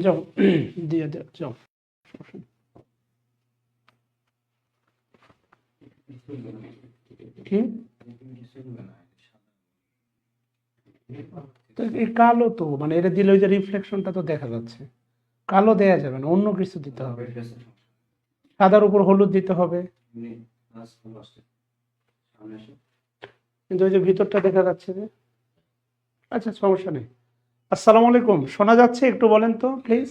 যাও দিয়ে দাও, যাও। কি তো এই কালো তো মানে এটা দিলে ওই যে রিফ্লেকশনটা তো দেখা যাচ্ছে, কালো দেয়া যাবে না, অন্য কিছু দিতে হবে, সাদার উপর হলুদ দিতে হবে, কিন্তু ওই যে ভিতরটা দেখা যাচ্ছে যে। আচ্ছা সমস্যা নেই। আসসালামু আলাইকুম, শোনা যাচ্ছে? একটু বলেন তো প্লিজ।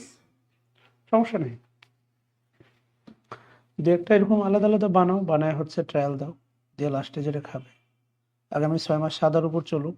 সমস্যা নেই, দু একটা এরকম আলাদা আলাদা বানাও, বানায় হচ্ছে ট্রায়াল দাও, দিয়ে লাস্টে যেটা খাবে। আগামী 6 মাস সাদার উপর চলুক।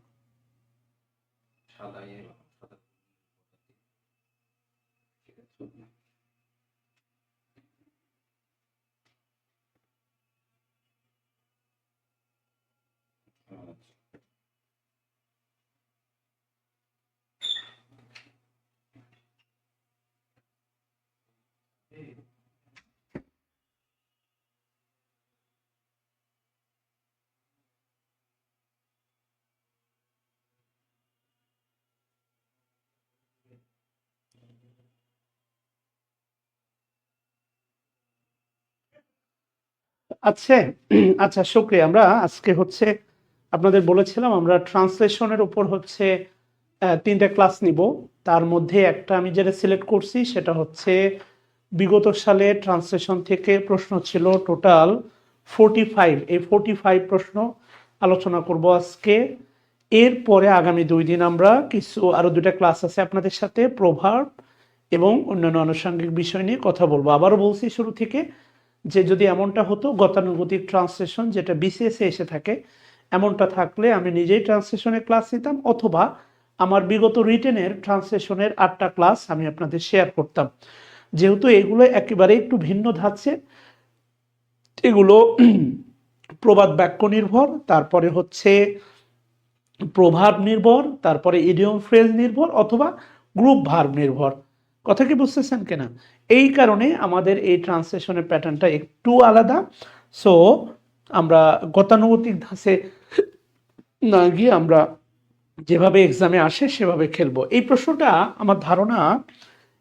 আচ্ছা, আচ্ছা শুক্রিয়া। আমরা আজকে হচ্ছে আপনাদের বলেছিলাম আমরা ট্রান্সলেশনের উপর হচ্ছে 3টা ক্লাস নিব। তার মধ্যে একটা আমি যেটা সিলেক্ট করছি সেটা হচ্ছে বিগত সালে ট্রান্সলেশন থেকে প্রশ্ন ছিল টোটাল 45। এই 45 প্রশ্ন আলোচনা করব আজকে। এরপরে আগামী 2 দিন আমরা কিছু আরো 2টা ক্লাস আছে আপনাদের সাথে, প্রভাব এবং অন্যান্য আনুষঙ্গিক বিষয় নিয়ে কথা বলবো। আবারও বলছি শুরু থেকে যে যদি এমনটা হতো গতানুগতিক ট্রান্সলেশন যেটা বিসিএস এ এসে থাকে, এমনটা থাকলে আমি নিজেই ট্রান্সলেশনের ক্লাস নিতাম, অথবা আমার বিগত রিটেনের ট্রান্সলেশনের 8টা ক্লাস আমি আপনাদের শেয়ার করতাম। যেহেতু এগুলো একেবারে একটু ভিন্ন ধাঁচে, এগুলো প্রবাদ বাক্য নির্ভর, তারপরে হচ্ছে প্রভাব নির্ভর, তারপরে ইডিয়ম ফ্রেজ নির্ভর, অথবা গ্রুপ ভার্ব নির্ভর। কথা কি বুঝতেছেন কিনা? এই কারণে আমাদের এই ট্রান্সলেশনের প্যাটার্নটা একটু আলাদা। সো আমরা গতানুগতিক ধাঁচে না গিয়ে আমরা যেভাবে এক্সামে আসে সেভাবে খেলবো। এই প্রশ্নটা আমার ধারণা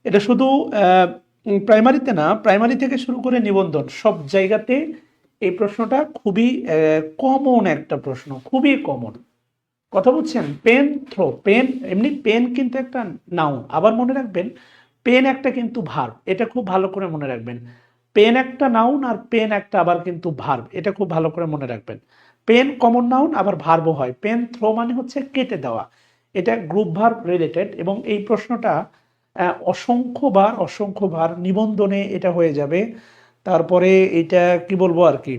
এটা শুধু প্রাইমারিতে না, প্রাইমারি থেকে শুরু করে নিবন্ধন সব জায়গাতে এই প্রশ্নটা খুবই কমন একটা প্রশ্ন, খুবই কমন। কথা বলছেন? পেন থ্রো, পেন এমনি পেন কিন্তু একটা নাউন, আবার মনে রাখবেন পেন একটা কিন্তু ভার্ব, এটা খুব ভালো করে মনে রাখবেন। পেন একটা নাউন আর পেন একটা আবার কিন্তু ভার্ব, এটা খুব ভালো করে মনে রাখবেন। পেন কমন নাউন আবার ভার্বও হয়। পেন থ্রো মানে হচ্ছে কেটে দেওয়া, এটা গ্রুপ ভার্ব রিলেটেড। এবং এই প্রশ্নটা অসংখ্যবার নিবন্ধনে এটা হয়ে যাবে। তারপরে এটা কি বলবো আর কি,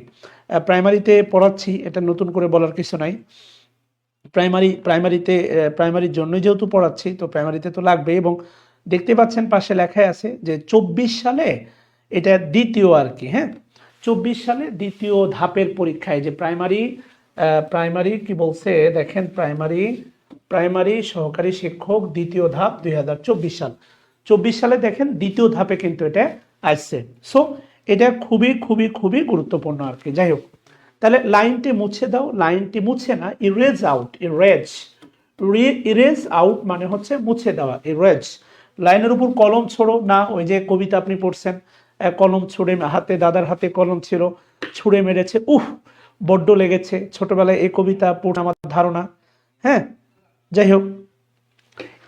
প্রাইমারিতে পড়াচ্ছি, এটা নতুন করে বলার কিছু নাই। প্রাইমারির জন্যই যেহেতু পড়াচ্ছি, তো প্রাইমারিতে তো লাগবে। এবং দেখতে পাচ্ছেন পাশে লেখাই আছে যে 24 সালে এটা দ্বিতীয় আর কি, হ্যাঁ 24 সালে দ্বিতীয় ধাপের পরীক্ষায় যে প্রাইমারি কি বলছে দেখেন, প্রাইমারি সহকারী শিক্ষক দ্বিতীয় ধাপ 2024 সাল, 24 সালে দেখেন দ্বিতীয় ধাপে কিন্তু এটা আসছে। সো এটা খুবই গুরুত্বপূর্ণ আর কি। যাই হোক, তাহলে লাইনটি মুছে দাও, লাইনটি মুছে না, ইরেজ আউট, ইরেজ আউট মানে হচ্ছে মুছে দেওয়া, ইরেজ। লাইনের উপর কলম ছোড়ো না, ওই যে কবিতা আপনি পড়ছেন, কলম ছুঁড়ে হাতে, দাদার হাতে কলম ছিল, ছুঁড়ে মেরেছে, বড্ড লেগেছে। ছোটবেলায় এই কবিতা পড়ে আমার ধারণা, হ্যাঁ। যাই হোক,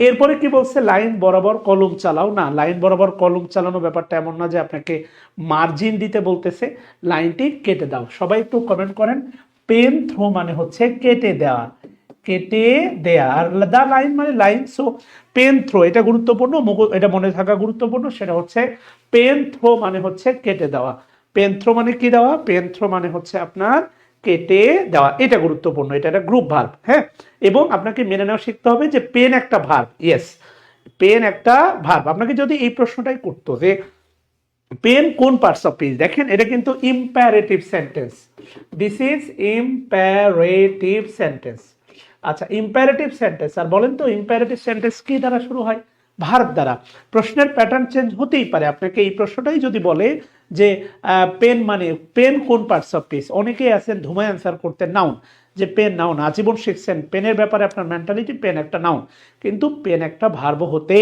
এরপরে কি বলছে, লাইন বরাবর কলম চালাও না। লাইন বরাবর কলম চালানো ব্যাপারটা এমন না যে আপনাকে মার্জিন দিতে বলতেছে, লাইনটি কেটে দাও। সবাই একটু কমেন্ট করেন। পেন থ্রো মানে হচ্ছে কেটে দেওয়া, কেটে দেয়া, আর দা লাইন মানে লাইন। সো পেন থ্রো এটা গুরুত্বপূর্ণ, এটা মনে থাকা গুরুত্বপূর্ণ, সেটা হচ্ছে পেন থ্রো মানে হচ্ছে কেটে দেওয়া। পেন থ্রো মানে কি দেওয়া? পেন থ্রো মানে হচ্ছে আপনার কেটে দেওয়া, এটা গুরুত্বপূর্ণ, এটা একটা গ্রুপ ভার্ব, হ্যাঁ। এবং আপনাকে মেনে নেওয়া শিখতে হবে যে পেন একটা ভার্ব, ইয়েস পেন একটা ভার্ব। আপনাকে যদি এই প্রশ্নটাই করতো যে পেন কোন পার্টস অফ স্পিচ, দেখেন এটা কিন্তু imperative sentence, this is imperative sentence. আচ্ছা ইম্পারেটিভ সেন্টেন্স, আর বলেন তো ইম্পারেটিভ সেন্টেন্স কি দ্বারা শুরু হয়? ভার্ব দ্বারা। প্রশ্নের প্যাটার্ন চেঞ্জ হতেই পারে। আপনাকে এই প্রশ্নটাই যদি বলে যে পেন মানে, পেন কোন পার্টস অফ স্পিচ, অনেকেই আছেন ধুমায় অ্যান্সার করতে নাউন, যে পেন নাউন, আজীবন শিখছেন পেনের ব্যাপারে আপনার মেন্টালিটি, পেন একটা নাউন, কিন্তু পেন একটা ভার্ব হতে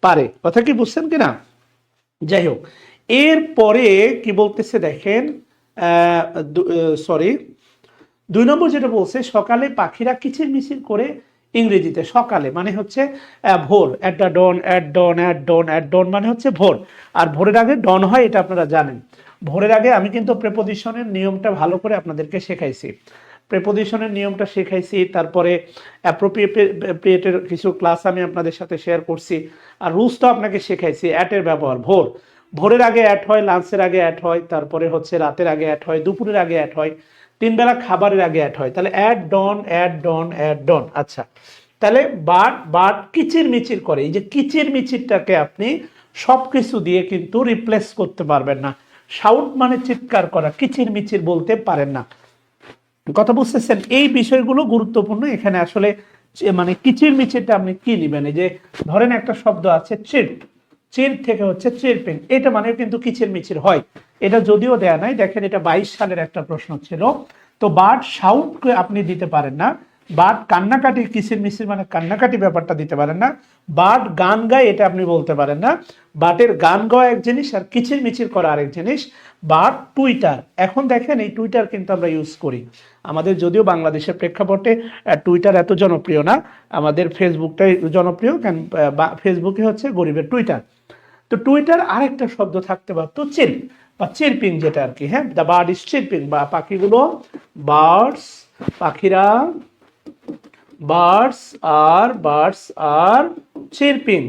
পারে। কথা কি বুঝছেন কিনা? যাই হোক, এরপরে কি বলতেছে দেখেন, সরি, 2 নম্বর যেটা বলছে, সকালে পাখিরা কিচিরমিচির করে, ইংরেজিতে সকালে মানে হচ্ছে ভোর, at the dawn, at dawn, at dawn, at dawn মানে হচ্ছে ভোর। আর ভোরের আগে ডন হয়, এটা আপনারা জানেন। ভোরের আগে আমি কিন্তু প্রেপোজিশনের নিয়মটা ভালো করে আপনাদেরকে শেখাইছি, প্রেপোজিশনের নিয়মটা শেখাইছি, তারপরে অ্যাপ্রোপ্রিয়েটের কিছু ক্লাস আমি আপনাদের সাথে শেয়ার করছি, আর রুলসটা আপনাকে শেখাইছি। অ্যাটের ব্যবহার, ভোর, ভোরের আগে অ্যাট হয়, লাঞ্চের আগে অ্যাট হয়, তারপরে হচ্ছে রাতের আগে অ্যাট হয়, দুপুরের আগে অ্যাট হয়, 3 বেলা খাবারের আগে অ্যাড হয়। তাহলে অ্যাড ডন, অ্যাড ডন, অ্যাড ডন। আচ্ছা, তাহলে বাট বাট কিচির মিচির করে, এই যে কিচির মিচিরটাকে আপনি সবকিছু দিয়ে কিন্তু রিপ্লেস করতে পারবেন না। শাউট মানে চিৎকার করা, কিচির মিচির বলতে পারেন না। কথা বুঝতেছেন? এই বিষয়গুলো গুরুত্বপূর্ণ এখানে। আসলে মানে কিচির মিচিরটা আপনি কি নেবেন? এই যে ধরেন একটা শব্দ আছে চির্প, চির থেকে হচ্ছে চিরপিং, এটা মানে কিন্তু কিচির মিচির হয়। এটা যদিও দেয়া নাই, দেখেন এটা 22 সালের একটা প্রশ্ন ছিল। তো বাট শাউট আপনি দিতে পারেন না, বাট কান্নাকাটি, কিচির মিচির মানে কান্নাকাটি ব্যাপারটা দিতে পারেন না, বাট গান গায় এটা আপনি বলতে পারেন না। বাটের গান গাওয়া এক জিনিস আর কিচির মিচির করা আরেক জিনিস। বাট টুইটার, এখন দেখেন এই টুইটার কিন্তু আমরা ইউজ করি আমাদের, যদিও বাংলাদেশের প্রেক্ষাপটে টুইটার এত জনপ্রিয় না, আমাদের ফেসবুকটাই জনপ্রিয়, কারণ ফেসবুকে হচ্ছে গরিবের টুইটার। তো টুইটার আরেকটা শব্দ থাকতে পারতো চির্প বা চিরপিং, যেটা আর কি, হ্যাঁ, দ্য বার্ড ইজ চিরপিং, বা পাখিগুলো, বার্ডস, পাখিরা, বার্ডস আর চিরপিং,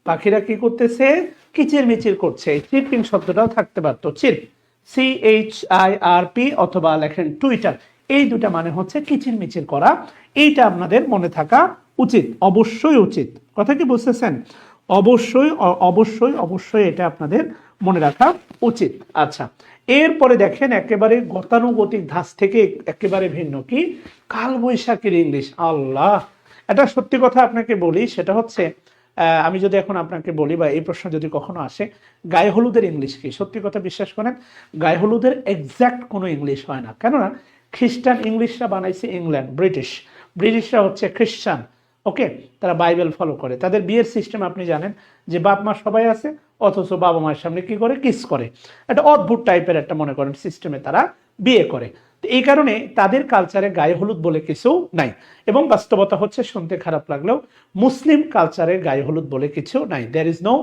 পাখিরা কি করতেছে? কিচির মিচির করছে। চিরপিং শব্দটাও থাকতে পারতো, চির্প, CHIRP, অথবা লেখেন টুইটার, এই দুটা মানে হচ্ছে কিচির মিচির করা। এইটা আপনাদের মনে থাকা উচিত, অবশ্যই উচিত। কথা কি বুঝতেছেন? অবশ্যই অবশ্যই অবশ্যই এটা আপনাদের মনে রাখা উচিত। আচ্ছা, এরপরে দেখেন একেবারে গতানুগতিক ধাঁচ থেকে একেবারে ভিন্ন, কি? কালবৈশাখীর ইংলিশ। আল্লাহ, এটা সত্যি কথা আপনাকে বলি, সেটা হচ্ছে আমি যদি এখন আপনাকে বলি, বা এই প্রশ্ন যদি কখনো আসে, গায়ে হলুদের ইংলিশ কি? সত্যি কথা বিশ্বাস করেন, গায়ে হলুদের এক্স্যাক্ট কোনো ইংলিশ হয় না। কেননা খ্রিস্টান ইংলিশরা বানাইছে ইংল্যান্ড, ব্রিটিশরা হচ্ছে খ্রিস্টান, ওকে, তারা বাইবেল ফলো করে। তাদের বিয়ের সিস্টেম আপনি জানেন, যে বাপ মা সবাই আছে, অথচ বাবা মায়ের সামনে কি করে? কিস করে। একটা অদ্ভুত টাইপের একটা মনে করেন সিস্টেমে তারা বিয়ে করে। তো এই কারণে তাদের কালচারে গায়ে হলুদ বলে কিছু নাই। এবং বাস্তবতা হচ্ছে, শুনতে খারাপ লাগলেও, মুসলিম কালচারে গায়ে হলুদ বলে কিছু নাই। দেয়ার ইজ নো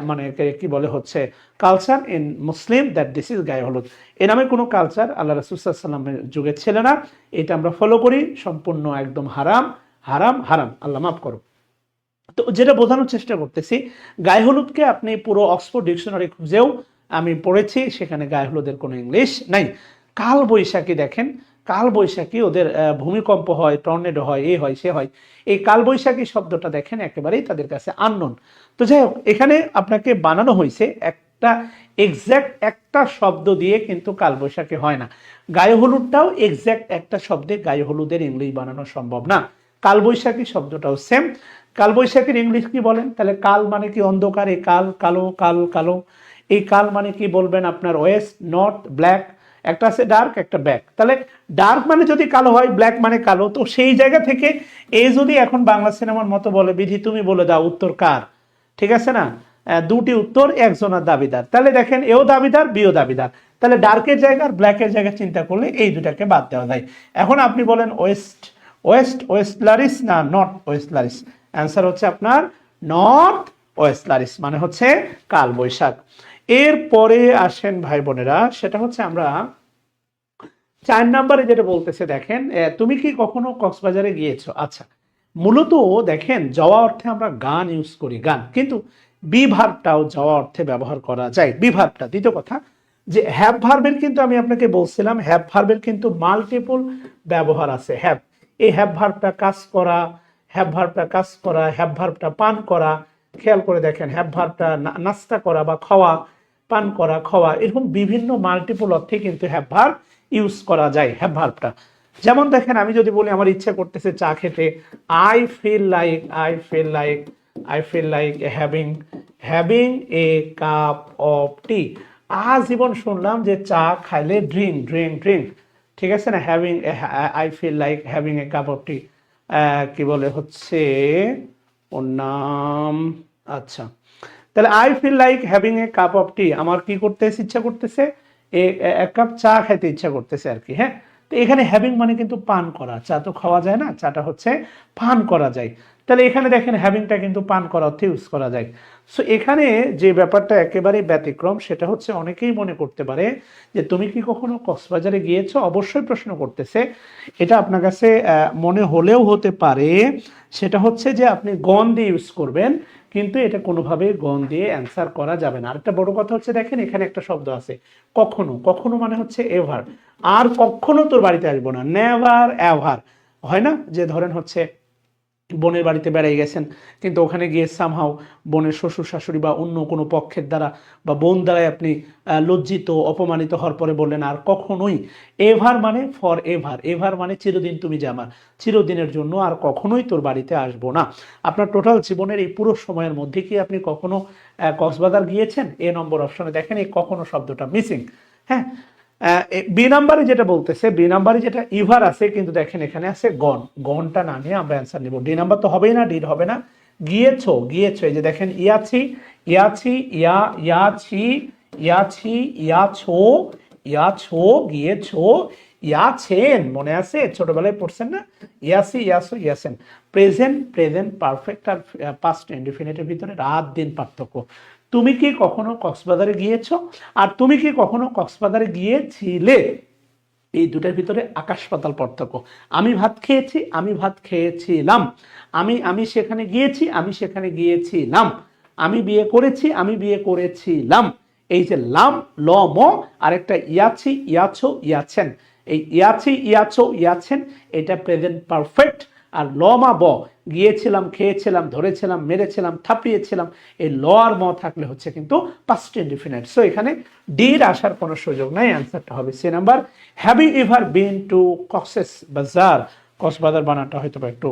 মানে কি বলে হচ্ছে culture in Muslim that this is গায়ে হলুদ। এ নামে কোনো কালচার আল্লাহ রাসূল সাল্লাল্লাহু আলাইহি ওয়াসাল্লামের যুগে ছিল না। এটা আমরা ফলো করি, সম্পূর্ণ একদম হারাম, হারাম, হারাম, আল্লাহ মাফ করো। তো যেটা বোঝানোর চেষ্টা করতেছি, গায়ে হলুদকে আপনি পুরো অক্সফোর্ড ডিকশনারি খুঁজেও আমি পড়েছি, সেখানে গায়ে হলুদের কোনো ইংলিশ নাই। কাল বৈশাখী দেখেন, কাল বৈশাখী ওদের ভূমিকম্প হয়, টর্নেডো হয়, এ হয় সে হয়। এই কাল বৈশাখী শব্দটা দেখেন একেবারেই তাদের কাছে আননোন। তো যাই হোক, এখানে আপনাকে বানানো হয়েছে একটা এক্স্যাক্ট একটা শব্দ দিয়ে, কিন্তু কাল বৈশাখী হয় না। গায়ে হলুদটাও এক্স্যাক্ট একটা শব্দে গায়ে হলুদের ইংলিশ বানানো সম্ভব না। কালবৈশাখী শব্দটাও সেম। কালবৈশাখীর ইংলিশ কি বলেন? তাহলে কাল মানে কি? অন্ধকার, এই কাল, কালো, কাল, কালো। এই কাল মানে কি বলবেন? আপনার ওয়েস্ট, নর্থ, ব্ল্যাক, একটা আছে ডার্ক, একটা ব্ল্যাক। তাহলে ডার্ক মানে যদি কালো হয়, ব্ল্যাক মানে কালো, তো সেই জায়গা থেকে এ যদি এখন বাংলা সিনেমার মতো বলে, বিধি তুমি বলে দাও উত্তর কার, ঠিক আছে না? দুটি উত্তর, একজনের দাবিদার। তাহলে দেখেন, এও দাবিদার, বিও দাবিদার। তাহলে ডার্কের জায়গায়, ব্ল্যাকের জায়গায় চিন্তা করলে এই দুটাকে বাদ দেওয়া যায়। এখন আপনি বলেন ওয়েস্ট, ওয়েস্টলারিস না নর্থ ওয়েস্টলারিস? অ্যান্সার হচ্ছে আপনার নর্থ ওয়েস্টলারিস, মানে হচ্ছে কাল বৈশাখ। এরপরে আসেন ভাই বোনেরা, সেটা হচ্ছে আমরা 4 নম্বরে যেটা বলতেছে দেখেন, তুমি কি কখনো কক্সবাজারে গিয়েছো? আচ্ছা, মূলত দেখেন যাওয়া অর্থে আমরা গান ইউজ করি, গান, কিন্তু বি ভার্বটাও যাওয়া অর্থে ব্যবহার করা যায়, বি ভার্বটা। দ্বিতীয় কথা, যে হ্যাভ ভার্বের কিন্তু আমি আপনাকে বলছিলাম, হ্যাভ ভার্বের কিন্তু মাল্টিপল ব্যবহার আছে। হ্যাভ, এই হ্যাভ ভার্বটা কাজ করা, হ্যাভ ভার্বটা কাজ করা, হ্যাভ ভার্বটা পান করা, খেয়াল করে দেখেন, হ্যাভ ভার্বটা নাস্তা করা বা খাওয়া, পান করা, খাওয়া, এরকম বিভিন্ন মাল্টিপল অর্থে কিন্তু হ্যাভ ভার্ব ইউজ করা যায় হ্যাভ ভার্বটা। যেমন দেখেন, আমি যদি বলি আমার ইচ্ছা করতেছে চা খেতে, I feel like having a cup of tea. আজীবন শুনলাম যে চা খাইলে ড্রিঙ্ক, ঠিক আছে না, having, I feel like having a cup of tea, কি বলে হচ্ছে ওর নাম, আচ্ছা, তাহলে I feel like having a cup of tea, আমার কি করতেছে, ইচ্ছা করতেছে এক কাপ চা খাইতে ইচ্ছা করতেছে আর কি। হ্যাঁ, তো এখানে হ্যাভিং মানে কিন্তু পান করা, চা তো খাওয়া যায় না, চাটা হচ্ছে পান করা যায়। তাহলে এখানে দেখেন হ্যাভিংটা কিন্তু পান করা অর্থে ইউজ করা যায়। সো এখানে যে ব্যাপারটা একেবারে ব্যতিক্রম, সেটা হচ্ছে অনেকেই মনে করতে পারে যে তুমি কি কখনো কক্সবাজারে গিয়েছো, অবশ্যই প্রশ্ন করতেছে। এটা আপনার কাছে মনে হলেও হতে পারে, সেটা হচ্ছে যে আপনি গন দিয়ে ইউজ করবেন, কিন্তু এটা কোনোভাবে গন দিয়ে অ্যান্সার করা যাবে না। আরেকটা বড় কথা হচ্ছে দেখেন এখানে একটা শব্দ আছে কখনো, কখনো মানে হচ্ছে এভার, আর কখনো তোর বাড়িতে আসবো না, নেভার এভার, হয় না যে ধরেন হচ্ছে বোনের বাড়িতে বেড়াই গেছেন, কিন্তু ওখানে গিয়ে সামহাও বোনের শ্বশুর শাশুড়ি বা অন্য কোনো পক্ষের দ্বারা বা বোন দ্বারাই আপনি লজ্জিত অপমানিত হওয়ার পরে বললেন আর কখনোই, এভার মানে ফর এভার, এভার মানে চিরদিন তুমি যে আমার, চিরদিনের জন্য আর কখনোই তোর বাড়িতে আসবো না। আপনার টোটাল জীবনের এই পুরো সময়ের মধ্যে কি আপনি কখনো কক্সবাজার গিয়েছেন? এ নম্বর অপশনে দেখেন এই কখনো শব্দটা মিসিং। হ্যাঁ, বি নাম্বারে যেটা বলতেছে, বি নাম্বারে যেটা ইভার আছে, কিন্তু দেখেন এখানে আছে গন, গনটা না নিয়ে আমরা অ্যান্সার নিব। ডি নাম্বার তো হবেই না, ডির হবে না। গিয়েছো, গিয়েছো, এই যে দেখেন ইয়াছি, ইয়াছি, ইয়াছি, ইয়াছি, ইয়াছো, ইয়াছো, গিয়েছো, ইয়াছেন, মনে আছে ছোটবেলায় পড়ছেন না, ইয়াসি, ইয়াসো, ইয়াসেন। প্রেজেন্ট, প্রেজেন্ট পারফেক্ট আর পাস্ট ইনডিফিনিটের ভিতরে রাত দিন পার্থক্য। তুমি কি কখনো কক্সবাজারে গিয়েছো, আর তুমি কি কখনো কক্সবাজারে গিয়েছিলে, এই দুটার ভিতরে আকাশ পাতাল পার্থক্য। আমি ভাত খেয়েছি, আমি ভাত খেয়েছিলাম, আমি সেখানে গিয়েছি, আমি সেখানে গিয়েছিলাম, আমি বিয়ে করেছি, আমি বিয়ে করেছিলাম। এই যে লাম, ল, ম, আর একটা ইয়াছি, ইয়াছো, ইয়াছেন, এই ইয়াছি, ইয়াছো, ইয়াছেন, এটা প্রেজেন্ট পারফেক্ট। আর ল, মা, ব, গিয়েছিলাম, খেয়েছিলাম, ধরেছিলাম, মেরেছিলাম, থাপিয়েছিলাম, এই ল আর ম থাকলে হচ্ছে কিন্তু পাস্ট ইনডিফিনিট। সো এখানে ডির আসার কোনো সুযোগ নাই, অ্যান্সারটা হবে C number. Have you ever been to Cox's Bazar, Cox's Bazar বানানটা হয়তো একটু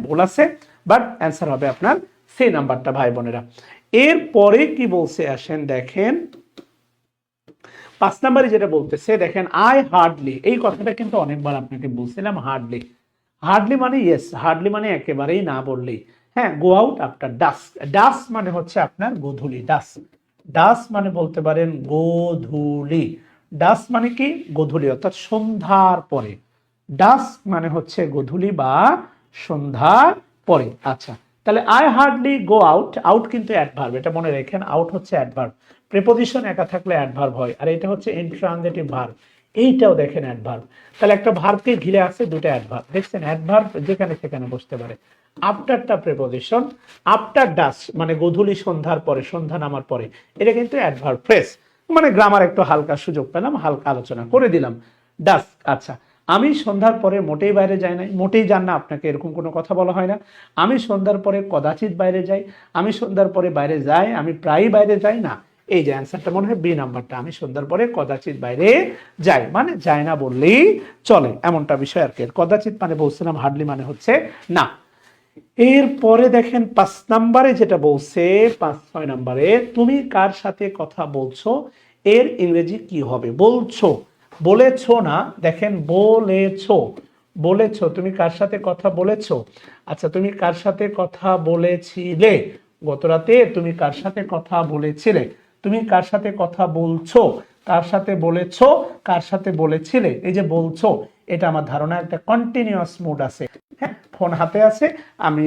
ভুল আছে, বাট অ্যান্সার হবে আপনার সি নাম্বারটা ভাই বোনেরা। এরপরে কি বলছে আসেন দেখেন, 5 নাম্বারে যেটা বলতেছে দেখেন, আই হার্ডলি, এই কথাটা কিন্তু অনেকবার আপনাকে বলছিলাম, হার্ডলি, হার্ডলি মানে ইয়েস, হার্ডলি মানে একেবারেই না বললেই। হ্যাঁ, go out after dusk, dusk মানে হচ্ছে আপনার গোধূলি, ডাস্ক, ডাস্ক মানে বলতে পারেন গোধূলি, ডাস্ক মানে কি গোধূলি অর্থাৎ সন্ধ্যার পরে, ডাস্ক মানে হচ্ছে গোধূলি বা সন্ধ্যার পরে। আচ্ছা, তাহলে I hardly go out, out কিন্তু অ্যাডভার্ব, এটা মনে রাখেন, আউট হচ্ছে অ্যাডভার্ব, প্রিপোজিশন একা থাকলে অ্যাডভার্ব হয়, আর এটা হচ্ছে ইনট্রানজিটিভ ভার্ব, এইটাও দেখেন অ্যাডভার্ব। তাহলে একটা ভার্বকে ঘিরে আছে দুটো অ্যাডভার্ব, দেখছেন অ্যাডভার্ব যেখানে সেখানে বসতে পারে। আফটারটা প্রিপোজিশন, আফটার ডাস্ক মানে গোধূলি সন্ধ্যার পরে, সন্ধ্যা নামার পরে, এটা কিন্তু অ্যাডভার্ব ফ্রেজ, মানে গ্রামার একটু হালকা সুযোগ পেলাম, হালকা আলোচনা করে দিলাম। ডাস্ক, আচ্ছা, আমি সন্ধ্যার পরে মোটেই বাইরে যাই না, মোটেই যান না, আপনাকে এরকম কোনো কথা বলা হয় না। আমি সন্ধ্যার পরে কদাচিৎ বাইরে যাই, আমি সন্ধ্যার পরে বাইরে যাই, আমি প্রায়ই বাইরে যাই না। এই যে অ্যান্সারটা মনে হয় বি নাম্বারটা, আমি সন্ধ্যার পরে কদাচিৎ বাইরে যাই, মানে যায় না বললেই চলে, এমনটা বিষয় আর কি। কদাচিৎ মানে বলছিলাম, হার্ডলি মানে হচ্ছে না। এরপরে দেখেন 5 নাম্বারে যেটা বলছে, 5-6 নাম্বারে, তুমি কার সাথে কথা বলছো, এর ইংরেজি কি হবে? বলছো, বলেছো না, দেখেন বলেছো, বলেছো, তুমি কার সাথে কথা বলেছো। আচ্ছা, তুমি কার সাথে কথা বলেছিলে গত রাতে, তুমি কার সাথে কথা বলেছিলে, তুমি কার সাথে কথা বলছো, কার সাথে বলেছো, কার সাথে বলেছিলে। এই যে বলছো, এটা আমার ধারণা একটা কন্টিনিউয়াস মুড আছে। হ্যাঁ, ফোন হাতে আছে, আমি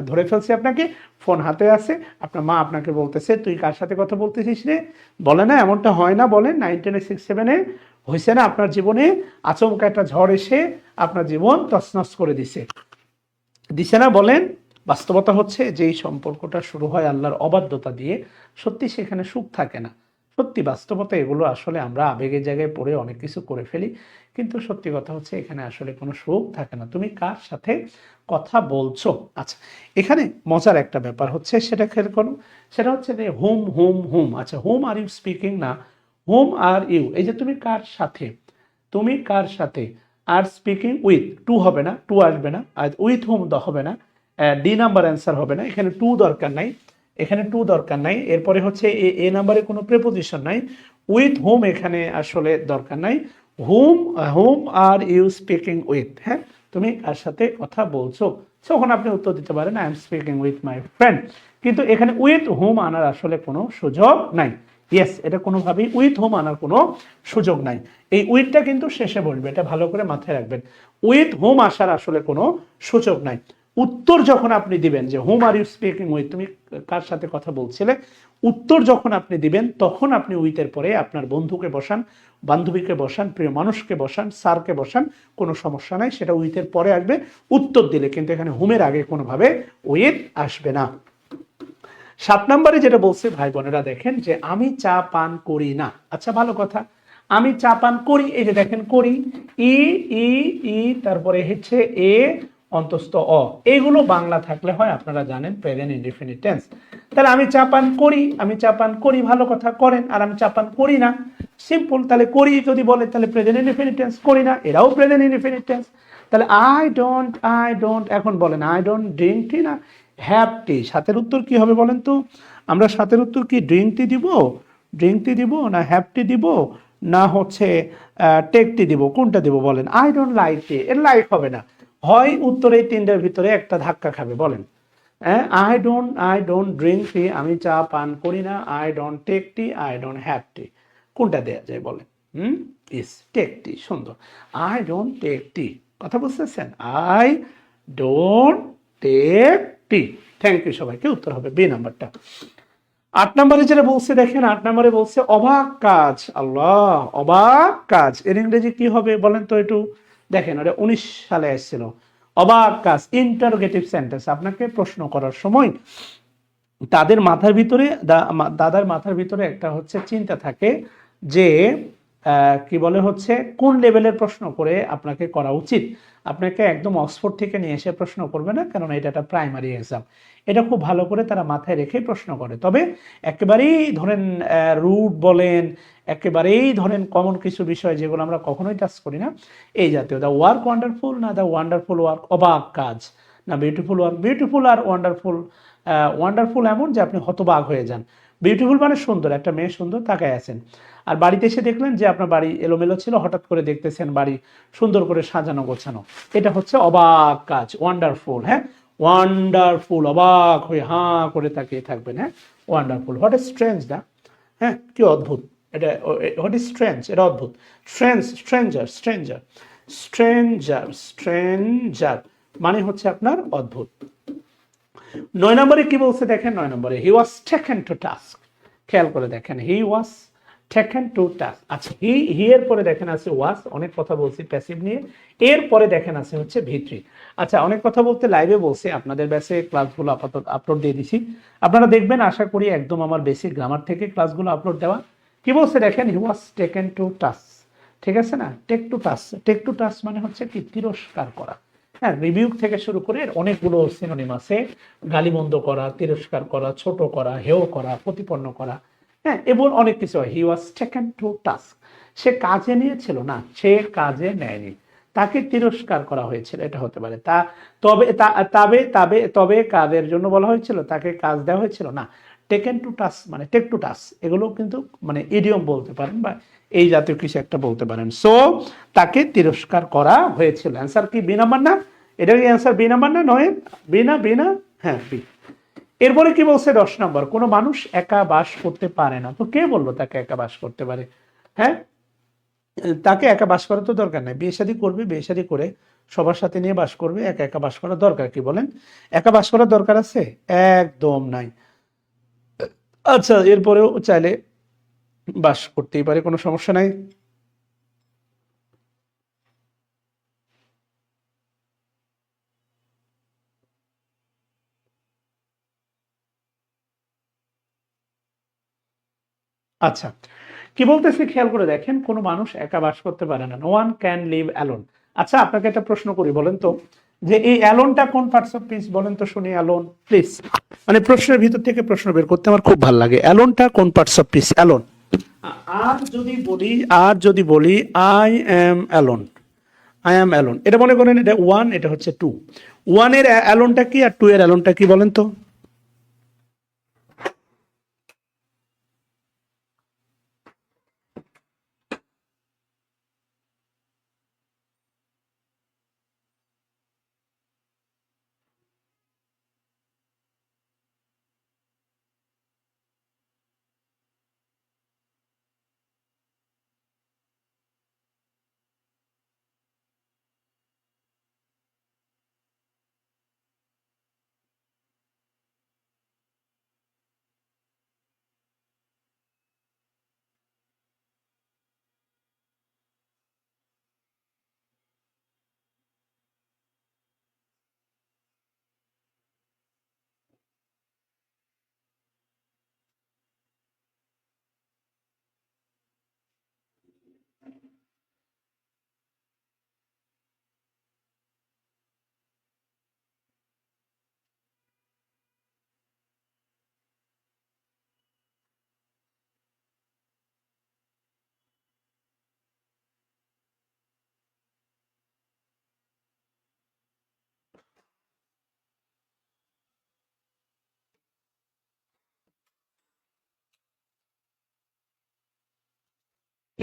ধরে ফেলছি আপনাকে, ফোন হাতে আছে, আপনার মা আপনাকে বলতেছে তুই কার সাথে কথা বলতেছিস রে, বলে না, এমনটা হয় না, বলেন 9, 10, 6, 7 হয়েছে না আপনার জীবনে আচমকা একটা ঝড় এসে আপনার জীবন তছনছ করে দিছে না, বলেন। বাস্তবতা হচ্ছে যে এই সম্পর্কটা শুরু হয় আল্লাহর অবাধ্যতা দিয়ে, সত্যি সেখানে সুখ থাকে না, সত্যি বাস্তবতা এগুলো আসলে আমরা আবেগের জায়গায় পড়ে অনেক কিছু করে ফেলি, কিন্তু সত্যি কথা হচ্ছে এখানে আসলে কোনো সুখ থাকে না। তুমি কার সাথে কথা বলছো। আচ্ছা, এখানে মজার একটা ব্যাপার হচ্ছে, সেটা খেয়াল করো, সেটা হচ্ছে যে হুম হুম হুম, আচ্ছা হুম আর ইউ স্পিকিং না, হুম আর ইউ, এই যে তুমি কার সাথে, তুমি কার সাথে, আর স্পিকিং উইথ, টু হবে না, টু আসবে না, আর উইথ হুম হবে না, ডি নাম্বার অ্যান্সার হবে না, এখানে টু দরকার নাই, এখানে টু দরকার নাই। এরপরে হচ্ছে এ নাম্বারে কোনো প্রেপোজিশন নাই, উইথ হোম এখানে আসলে দরকার নাই, হুম, হুম আর ইউ স্পিকিং উইথ, হ্যাঁ, তুমি কার সাথে কথা বলছো, তখন আপনি উত্তর দিতে পারেন I am speaking with my friend. কিন্তু এখানে উইথ হুম আনার আসলে কোনো সুযোগ নাই। ইয়েস, এটা কোনোভাবেই উইথ হুম আনার কোনো সুযোগ নাই। এই উইথটা কিন্তু শেষে বলবে, এটা ভালো করে মাথায় রাখবেন। উইথ হুম আসার আসলে কোনো সুযোগ নাই। উত্তর যখন আপনি দিবেন যে হুম আর ইউ স্পিকিং উইথ, তুমি কার সাথে কথা বলছিলে, উত্তর যখন আপনি দিবেন তখন আপনি উইথের পরে আপনার বন্ধুকে বসান, বান্ধবীকে বসান, প্রিয় মানুষকে বসান, স্যারকে বসান, কোনো সমস্যা নাই, সেটা উইথের পরে আসবে উত্তর দিলে, কিন্তু এখানে হুমের আগে কোনোভাবে উইথ আসবে না। 7 নম্বরে যেটা বলছে ভাই বোনেরা দেখেন যে আমি চা পান করি না। আচ্ছা ভালো কথা, আমি চা পান করি, এই যে দেখেন করি, ই ই ই তারপরে হচ্ছে এ অন্তস্থ অ, এগুলো বাংলা থাকলে হয় আপনারা জানেন প্রেজেন্ট ইনডিফিনিট টেন্স। তাহলে আমি চা পান করি, আমি চা পান করি ভালো কথা করেন, আর আমি চা পান করি না সিম্পল। তাহলে করি যদি বলে তাহলে প্রেজেন্ট ইনডিফিনিট টেন্স, করি না এরাও প্রেজেন্ট ইনডিফিনিট টেন্স। তাহলে আই ডোন্ট, এখন বলেন আই ডোন্ট ড্রিঙ্ক টি না হ্যাভ টি, সাতের উত্তর কি হবে বলেন তো? আমরা সাতের উত্তর কি ড্রিঙ্ক টি দিব, ড্রিঙ্ক টি দিব, না হ্যাভ টি দিব, না হচ্ছে টেক টি দিব, কোনটা দিব বলেন? আই ডোন্ট লাইক টি, এর লাইক হবে না, হয় উত্তর এই তিনটার ভিতরে একটা ধাক্কা খাবে বলেন। হ্যাঁ, আই ডোন্ট ড্রিঙ্ক টি, আমি চা পান করি না, I don't take tea, I don't have tea, কোনটা দেয়া যায় বলেন? ইস টেক টি, সুন্দর। আই ডোন্ট টেক টি, কথা বুঝতেছেন? I don't take tea. Thank you সবাইকে, উত্তর হবে বি নাম্বারটা। 8 নম্বরে যেটা বলছে দেখেন, 8 নম্বরে বলছে অবাক কাজ। আল্লাহ, অবাক কাজ এর ইংরেজি কি হবে বলেন তো একটু? দেখেন ওটা 19 সালে এসেছিল। অবাক কাজ ইন্টারোগেটিভ সেন্টেন্স, আপনাকে প্রশ্ন করার সময় তাদের মাথার ভিতরে দাদার মাথার ভিতরে একটা হচ্ছে চিন্তা থাকে যে কি বলে হচ্ছে কোন লেভেলের প্রশ্ন করে আপনাকে করা উচিত। আপনাকে একদম অক্সফোর্ড থেকে নিয়ে এসে প্রশ্ন করবে না, কারণ এটা একটা প্রাইমারি এক্সাম। এটা খুব ভালো করে তারা মাথায় রেখে প্রশ্ন করে। তবে একেবারেই ধরেন রুট বলেন, একেবারেই ধরেন কমন কিছু বিষয় যেগুলো আমরা কখনোই টাচ করি না, এই জাতীয় দ্য ওয়ার্ক ওয়ান্ডারফুল, না দ্য ওয়ান্ডারফুল ওয়ার্ক, অবাক কাজ, না বিউটিফুল ওয়ার্ক। বিউটিফুল আর ওয়ান্ডারফুল, ওয়ান্ডারফুল এমন যে আপনি হতবাক হয়ে যান, বিউটিফুল মানে সুন্দর, একটা মেয়ে সুন্দর তাকায় আছেন, আর বাড়িতে এসে দেখলেন যে আপনার বাড়ি এলোমেলো ছিল, হঠাৎ করে দেখতেছেন বাড়ি সুন্দর করে সাজানো গোছানো, এটা হচ্ছে অবাক কাজ, ওয়ান্ডারফুল। হ্যাঁ, ওয়ান্ডারফুল, অবাক হয়ে হাঁ করে তাকিয়ে থাকবেন। হ্যাঁ, ওয়ান্ডারফুল। হোয়াট ইজ স্ট্রেঞ্জ না, হ্যাঁ কি অদ্ভুত এটা, হোয়াট ইজ স্ট্রেঞ্জ, এটা অদ্ভুত। স্ট্রেঞ্জার, স্ট্রেঞ্জার মানে হচ্ছে আপনার অদ্ভুত। 9 নম্বরে কি বলছে দেখেন, 9 নম্বরে হি ওয়াজ টেকেন টু টাস্ক, খেয়াল করে দেখেন, he was taken to task. আচ্ছা হি এর পরে দেখেন আছে ওয়াজ, অনেক কথা বলছি প্যাসিভ নিয়ে, এর পরে দেখেন আছে হচ্ছে ভিত্রি। আচ্ছা অনেক কথা বলতে লাইভে বলছি, আপনাদের ব্যাসে ক্লাসগুলো আপাতত আপলোড দিয়ে দিছি, আপনারা দেখবেন আশা করি একদম আমার বেসিক গ্রামার থেকে ক্লাসগুলো আপলোড দেওয়া। কি বলছে দেখেন, he was taken to task, ঠিক আছে না? Take to task, take to task মানে হচ্ছে কি তিরস্কার করা। হ্যাঁ, রিভিউ থেকে শুরু করে অনেকগুলো সিনোনিম আছে, গালিমন্দ করা, তিরস্কার করা, ছোট করা, হেয় করা, প্রতিপন্ন করা, হ্যাঁ এবং অনেক কিছু। হি ওয়াজ টেকেন টু টাস্ক, সে কাজে নিয়েছিল না, সে কাজে নেয়নি, তাকে তিরস্কার করা হয়েছিল, এটা হতে পারে। তা তবে তবে তবে তবে কাজের জন্য বলা হয়েছিল, তাকে কাজ দেওয়া হয়েছিল না। টেকেন টু টাস্ক মানে টেক টু টাস্ক, এগুলো কিন্তু মানে ইডিয়ম বলতে পারেন বা এই জাতীয় কিছু একটা বলতে পারেন। সো তাকে তিরস্কার করা হয়েছিল। অ্যান্সার কি বি নাম্বার না? এটা কি অ্যান্সার বি নাম্বার না? নয় বিনা, হ্যাঁ বি। এরপরে কি বলছে 10 নম্বর, কোনো মানুষ একা বাস করতে পারে না। তো কে বললো তাকে একা বাস করতে পারে? হ্যাঁ, তাকে একা বাস করার তো দরকার নাই, বিয়ে শাদী করবে, বিয়ে শাদী করে সবার সাথে নিয়ে বাস করবে, একা একা বাস করার দরকার কি বলেন? একা বাস করার দরকার আছে? একদম নাই। আচ্ছা এরপরেও চাইলে বাস করতেই পারে, কোনো সমস্যা নাই। আচ্ছা কি বলতেছি খেয়াল করে দেখেন, কোনো মানুষ একা বাস করতে পারে না, no one can live alone. আচ্ছা আপনাকে একটা প্রশ্ন করি, বলেন তো যে এই অ্যালোনটা কোন পার্টস অফ স্পিচ বলেন তো শুনি, অ্যালোন প্লিজ। মানে প্রশ্নের ভিতর থেকে প্রশ্ন বের করতে আমার খুব ভালো লাগে। অ্যালোনটা কোন পার্টস অফ স্পিচ অ্যালোন? আর যদি বলি I am alone, I am alone, এটা মনে করেন এটা ওয়ান, এটা হচ্ছে টু। ওয়ানের অ্যালোনটা কি আর টু এর অ্যালোনটা কি বলেন তো?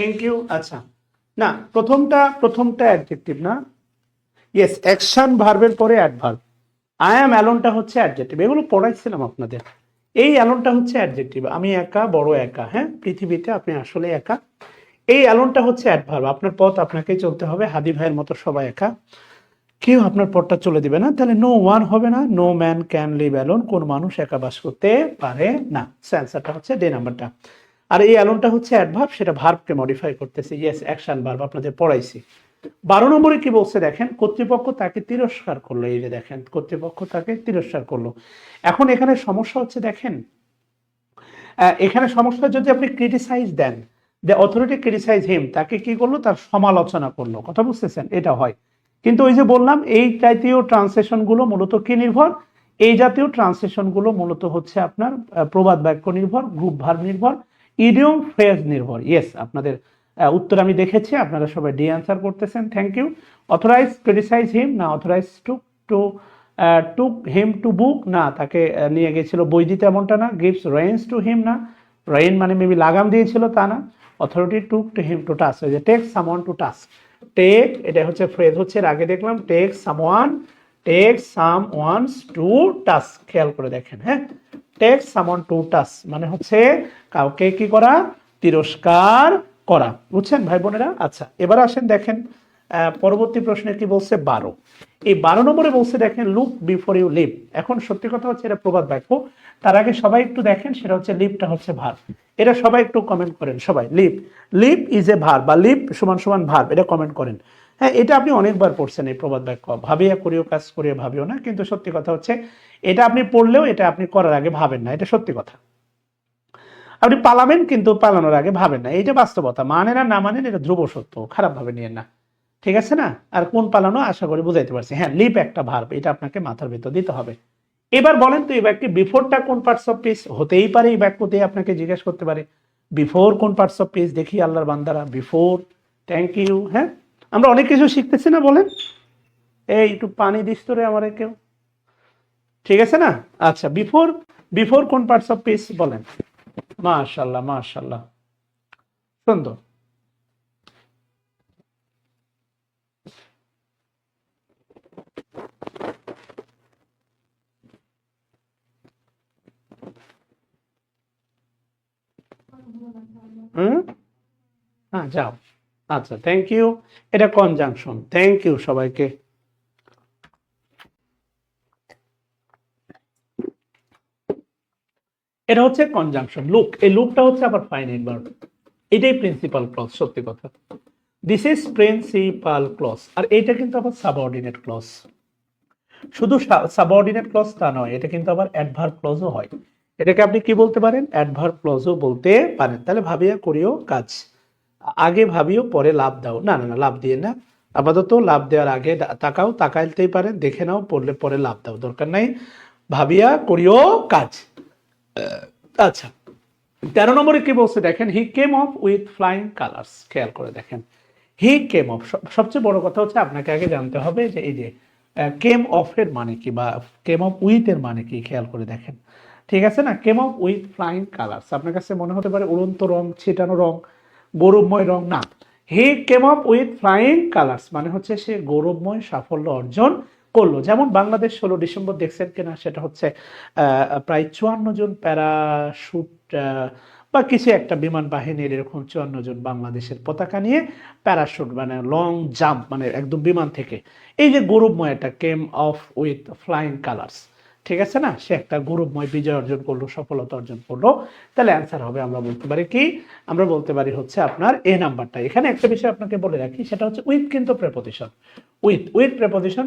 Thank you. আচ্ছা, না প্রথমটা অ্যাডজেক্টিভ না, ইয়েস, অ্যাকশন ভার্বের পরে অ্যাডভার্ব। আই অ্যাম অ্যালোনটা হচ্ছে অ্যাডজেক্টিভ, এগুলো পড়াইছিলাম আপনাদের। এই অ্যালোনটা হচ্ছে অ্যাডজেক্টিভ, আমি একা, বড় একা, হ্যাঁ, পৃথিবীতে আপনি আসলে একা। এই অ্যালোনটা হচ্ছে অ্যাডভার্ব, আপনার পথ আপনাকেই চলতে হবে, হাদি ভাইয়ের মতো সবাই একা, কেউ আপনার পথটা চলে দিবে না। তাহলে নো ওয়ান হবে না, no man can live alone, কোন মানুষ একা বাস করতে পারে না। অ্যান্সারটা হচ্ছে ডে নাম্বারটা। আর এই অ্যালোনটা হচ্ছে অ্যাডভার্ব, সেটা ভার্বকে মডিফাই করতেছে, ইয়েস, অ্যাকশন ভার্ব, আপনাদের পড়াইছি। 12 নম্বরে কি বলছে দেখেন, কর্তৃপক্ষ তাকে তিরস্কার করলো। এই যে দেখেন, কর্তৃপক্ষ তাকে তিরস্কার করলো। এখন এখানে সমস্যা হচ্ছে দেখেন, এখানে সমস্যা যদি আপনি ক্রিটিসাইজ দেন, দ্য অথরিটি ক্রিটিসাইজ হিম, তাকে কি করলো, তার সমালোচনা করলো, কথা বুঝতেছেন, এটা হয়। কিন্তু ওই যে বললাম, এই জাতীয় ট্রান্সলেশনগুলো মূলত কি নির্ভর, এই জাতীয় ট্রান্সলেশনগুলো মূলত হচ্ছে আপনার প্রবাদ বাক্য নির্ভর, গ্রুপ ভার্ব নির্ভর, ইডিয়ম ফ্রেজ নির্ভর। ইয়েস, আপনাদের উত্তর আমি দেখেছি, আপনারা সবাই ডি অ্যান্সার করতেছেন, থ্যাংক ইউ। অথরাইজ ক্রিটিসাইজ হিম না, authorize took him to book না, তাকে নিয়ে গেছিল বই দিতে, এমনটা না। গিভস রেইনস টু হিম না, রেইন মানে মেবি লাগাম দিয়েছিল তা না। Authority took to him to task, যে take someone to task, take এটা হচ্ছে ফ্রেজ হচ্ছে, এর আগে দেখলাম টেক সামওয়ানস টু টাস্ক, খেয়াল করে দেখেন, হ্যাঁ, টেক সামওয়ান টু টাস্ক মানে হচ্ছে কাউকে কি করা, তিরস্কার করা, বুঝছেন ভাই বোনেরা। আচ্ছা, এবার আসেন দেখেন পরবর্তী প্রশ্নে কি বলছে, 12। এই 12 নম্বরে বলছে দেখেন, লুক বিফোর ইউ লিভ। এখন সত্যি কথা হচ্ছে এটা প্রবাদ বাক্য, তার আগে সবাই একটু দেখেন, সেটা হচ্ছে লিভটা হচ্ছে ভার্ব। এটা সবাই একটু কমেন্ট করেন, সবাই লিভ ইজ এ ভার্ব বা লিভ সমান সমান ভার্ব, এটা কমেন্ট করেন। হ্যাঁ, এটা আপনি অনেকবার পড়ছেন এই প্রবাদ বাক্য, ভাবিয়া করিও কাজ করিয়া ভাবিও না, কিন্তু সত্যি কথা হচ্ছে এটা আপনি পড়লেও এটা আপনি করার আগে ভাবেন না, এটা সত্যি কথা। আপনি পালাবেন কিন্তু পালানোর আগে ভাবেন না, এইটা বাস্তবতা, মানেন আর না মানেন এটা ধ্রুব সত্য, খারাপ ভাবে নিয়েন না, ঠিক আছে না। আর কোন পালানো আশা করি বুঝাইতে পারছি। হ্যাঁ, লিভ একটা ভার্ব, এটা আপনাকে মাথার ভিতর দিতে হবে। এবার বলেন তো এই বাক্যে বিফোরটা কোন পার্টস অফ স্পিচ, হতেই পারে এই বাক্য দিয়ে আপনাকে জিজ্ঞেস করতে পারে বিফোর কোন পার্টস অফ স্পিচ, দেখি আল্লাহর বান্দারা, বিফোর, থ্যাংক ইউ। হ্যাঁ, আমরা অনেক কিছু শিখতেছি না, বলেন, এই একটু পানি দিস তো রে আমারে কেউ, ঠিক আছে না। আচ্ছা, বিফোর কোন পার্টস অফ স্পিচ বলেন। মাশাআল্লাহ মাশাআল্লাহ, সুন্দর। হ্যাঁ, যাও। আচ্ছা, থ্যাংক ইউ। এটা কনজাংশন, থ্যাংক ইউ সবাইকে। এটা হচ্ছে কনজাংশন, লুক, এই লুকটা হচ্ছে আবার ফাইনাইট ভার্ব, এটাই প্রিন্সিপাল ক্লজ, সত্যি কথা। দিস ইজ প্রিন্সিপাল ক্লজ, আর এটা কিন্তু আবার সাবঅর্ডিনেট ক্লজ। শুধু সাবঅর্ডিনেট ক্লজ তা নয়, এটা কিন্তু আবার অ্যাডভার্ব ক্লজও হয়। এটাকে আপনি কি বলতে পারেন, অ্যাডভার্ব ক্লজও বলতে পারেন। তাহলে ভাবিয়া করিও কাজ, আগে ভাবিও পরে লাভ দাও, না না না, লাভ দিয়ে না, আপাতত লাভ দেওয়ার আগে তাকাও, তাকাইতেই পারেন, দেখে নাও, পড়লে পরে লাভ দাও, দরকার নাই, ভাবিয়া করিও কাজ। আচ্ছা, 13 নম্বরে কি বলছে দেখেন, হি কেম অফ উইথ ফ্লাইং কালার্স, খেয়াল করে দেখেন, হি কেম অফ, সবচেয়ে বড় কথা হচ্ছে আপনাকে আগে জানতে হবে যে এই যে কেম অফ এর মানে কি বা কেম অফ উইথ এর মানে কি, খেয়াল করে দেখেন, ঠিক আছে না। কেম অফ উইথ ফ্লাইং কালার্স, আপনার কাছে মনে হতে পারে উড়ন্ত রং, ছিটানো রং, গৌরবময় রং, না। হি কেম অফ উইথ ফ্লাইং কালার্স মানে হচ্ছে সে গৌরবময় সাফল্য অর্জন করলো। যেমন বাংলাদেশ 16 ডিসেম্বর দেখছেন কিনা, সেটা হচ্ছে প্রায় 54 জন প্যারাশুট বা কিছু একটা বিমান বাহিনীর এরকম 54 জন বাংলাদেশের পতাকা নিয়ে প্যারাশুট মানে লং জাম্প মানে একদম বিমান থেকে, এই যে গৌরবময়, একটা কেম অফ উইথ ফ্লাইং কালার্স, ঠিক আছে না, সে একটা গৌরবময় বিজয় অর্জন করলো, সফলতা অর্জন করলো। তাহলে অ্যান্সার হবে, আমরা বলতে পারি কি, আমরা বলতে পারি হচ্ছে আপনার এ নাম্বারটা। এখানে একটা বিষয় আপনাকে বলে রাখি, সেটা হচ্ছে উইথ কিন্তু প্রেপোজিশন, উইথ প্রেপোজিশন,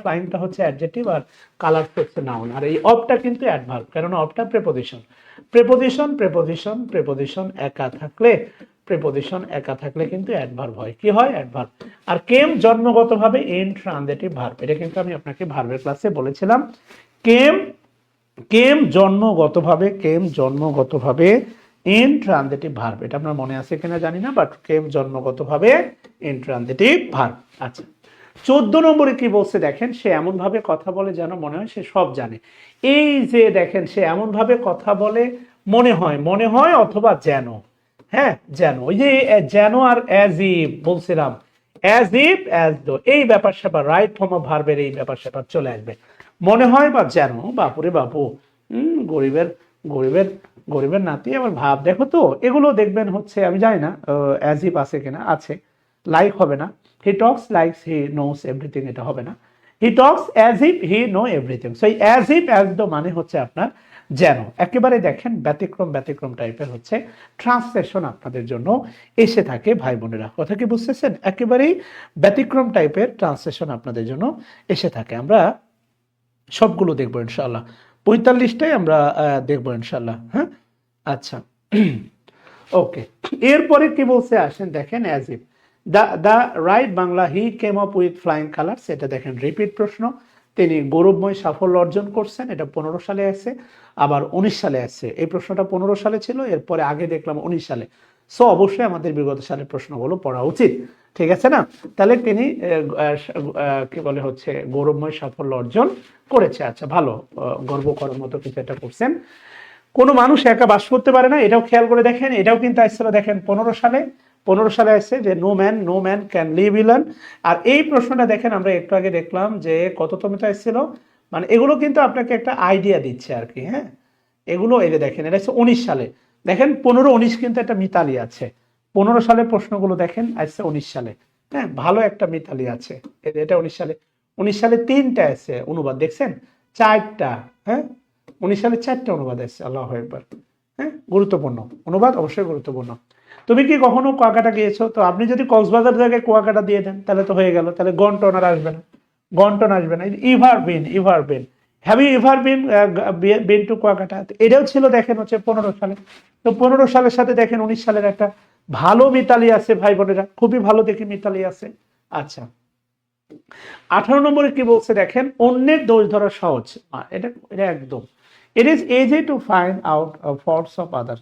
ফ্লাইংটা হচ্ছে অ্যাডজেক্টিভ আর কালার্স হচ্ছে নাউন, আর এই অফটা কিন্তু অ্যাডভার্ব, কারণ অফটা প্রেপোজিশন। প্রেপোজিশন একা থাকলে কিন্তু অ্যাডভার্ব হয়, কি হয়, অ্যাডভার্ব। আর কেম জন্মগতভাবে ইন ট্রানজিটিভ ভার্ব, এটা কিন্তু আমি আপনাকে ভার্বের ক্লাসে বলেছিলাম। কেম জন্মগতভাবে ইন ট্রানজিটিভ ভার্ব, এটা আপনার মনে আছে কিনা জানি না, বাট কেম জন্মগতভাবে ইন ট্রানজিটিভ ভার্ব। আচ্ছা, 14 নম্বরে কি বলছে দেখেন, সে এমন ভাবে কথা বলে যেন মনে হয় সে সব জানে। এই যে দেখেন, সে এমন ভাবে কথা বলে মনে হয় অথবা যেন, হ্যাঁ যেন, ওই যে যেন আর অ্যাজ ইফ বলছিলাম, অ্যাজ ইফ অ্যাজ দো, এই ব্যাপার স্যাপার রাইট ফর্ম অফ ভার্বের এই ব্যাপার স্যাপার চলে আসবে। মনে হয় বা যেন, বাপুরে বাপু, গরিবের গরিবের গরিবের নাতি আবার ভাব দেখো তো, এগুলো দেখবেন হচ্ছে, আমি জানি না অ্যাজ ইফ আছে কিনা, আছে, লাইক হবে না, he Tux like he নোস everything, এটা হবে না, he talks as if he know everything. So এই অ্যাজ ইফ অ্যাজ দো মানে হচ্ছে আপনার যেন, একেবারে দেখেন ব্যতিক্রম ব্যতিক্রম টাইপের হচ্ছে ট্রান্সলেশন আপনাদের জন্য এসে থাকে ভাই বোনেরা, কথা কি বুঝতেছেন? একেবারেই ব্যতিক্রম টাইপের ট্রান্সলেশন আপনাদের জন্য এসে থাকে। আমরা সবগুলো দেখবো ইনশাল্লাহ, 45টাই আমরা দেখবো ইনশাল্লাহ। হ্যাঁ আচ্ছা, ওকে, এরপরে কি বলছে আসেন দেখেন, as if the right Bangla he came up with flying colours, এটা দেখেন রিপিট প্রশ্ন, তিনি গৌরবময় সাফল্য অর্জন করছেন, এটা 15 সালে আছে, আবার 19 সালে আছে। এই প্রশ্নটা 15 সালে ছিল, এরপরে আগে দেখলাম 19 সালে। সো অবশ্যই আমাদের বিগত সালের প্রশ্নগুলো পড়া উচিত, ঠিক আছে না? তাহলে তিনি কি বলে হচ্ছে গৌরবময় সাফল্য অর্জন করেছে। আচ্ছা ভালো, গর্ব করার মতো কিছু একটা করছেন। কোনো মানুষ একা বাস করতে পারে না, এটাও খেয়াল করে দেখেন, এটাও কিন্তু আসছিল দেখেন 15 সালে আসছে যে নো ম্যান ক্যান লিভ ইলান। আর এই প্রশ্নটা দেখেন আমরা একটু আগে দেখলাম যে কততমতে আসছিল, মানে এগুলো কিন্তু আপনাকে একটা আইডিয়া দিচ্ছে আর কি। হ্যাঁ এগুলো এই যে দেখেন, এটা হচ্ছে 19 সালে, দেখেন 15-19 কিন্তু একটা মিতালি আছে, 15 সালের প্রশ্নগুলো দেখেন আসছে 19 সালে। হ্যাঁ ভালো একটা মিতালি আছে, এটা 19 সালে 3টা আছে অনুবাদ, দেখছেন 4টা। হ্যাঁ 19 সালে 4টা অনুবাদ আসছে, আল্লাহু আকবার। হ্যাঁ গুরুত্বপূর্ণ অনুবাদ, অবশ্যই গুরুত্বপূর্ণ। তুমি কি কখনো কুয়াকাটা গিয়েছো? তো আপনি যদি কক্সবাজার জায়গায় কুয়াকাটা দিয়ে দেন তাহলে তো হয়ে গেল, তাহলে গন্টন আর আসবে না, গন্টন আসবে না। Ever been have you ever been to Kuakata, এটাও ছিল দেখেন হচ্ছে 15 সালে। তো 15 সালের সাথে দেখেন 19 সালের একটা ভালো মিতালি আছে ভাই বোনেরা, খুবই ভালো দেখে মিতালি আছে। আচ্ছা 18 নম্বরে কি বলছে দেখেন, অন্যের দোষ ধরা সহজ, এটা এটা একদম, ইট is easy to find out faults of others,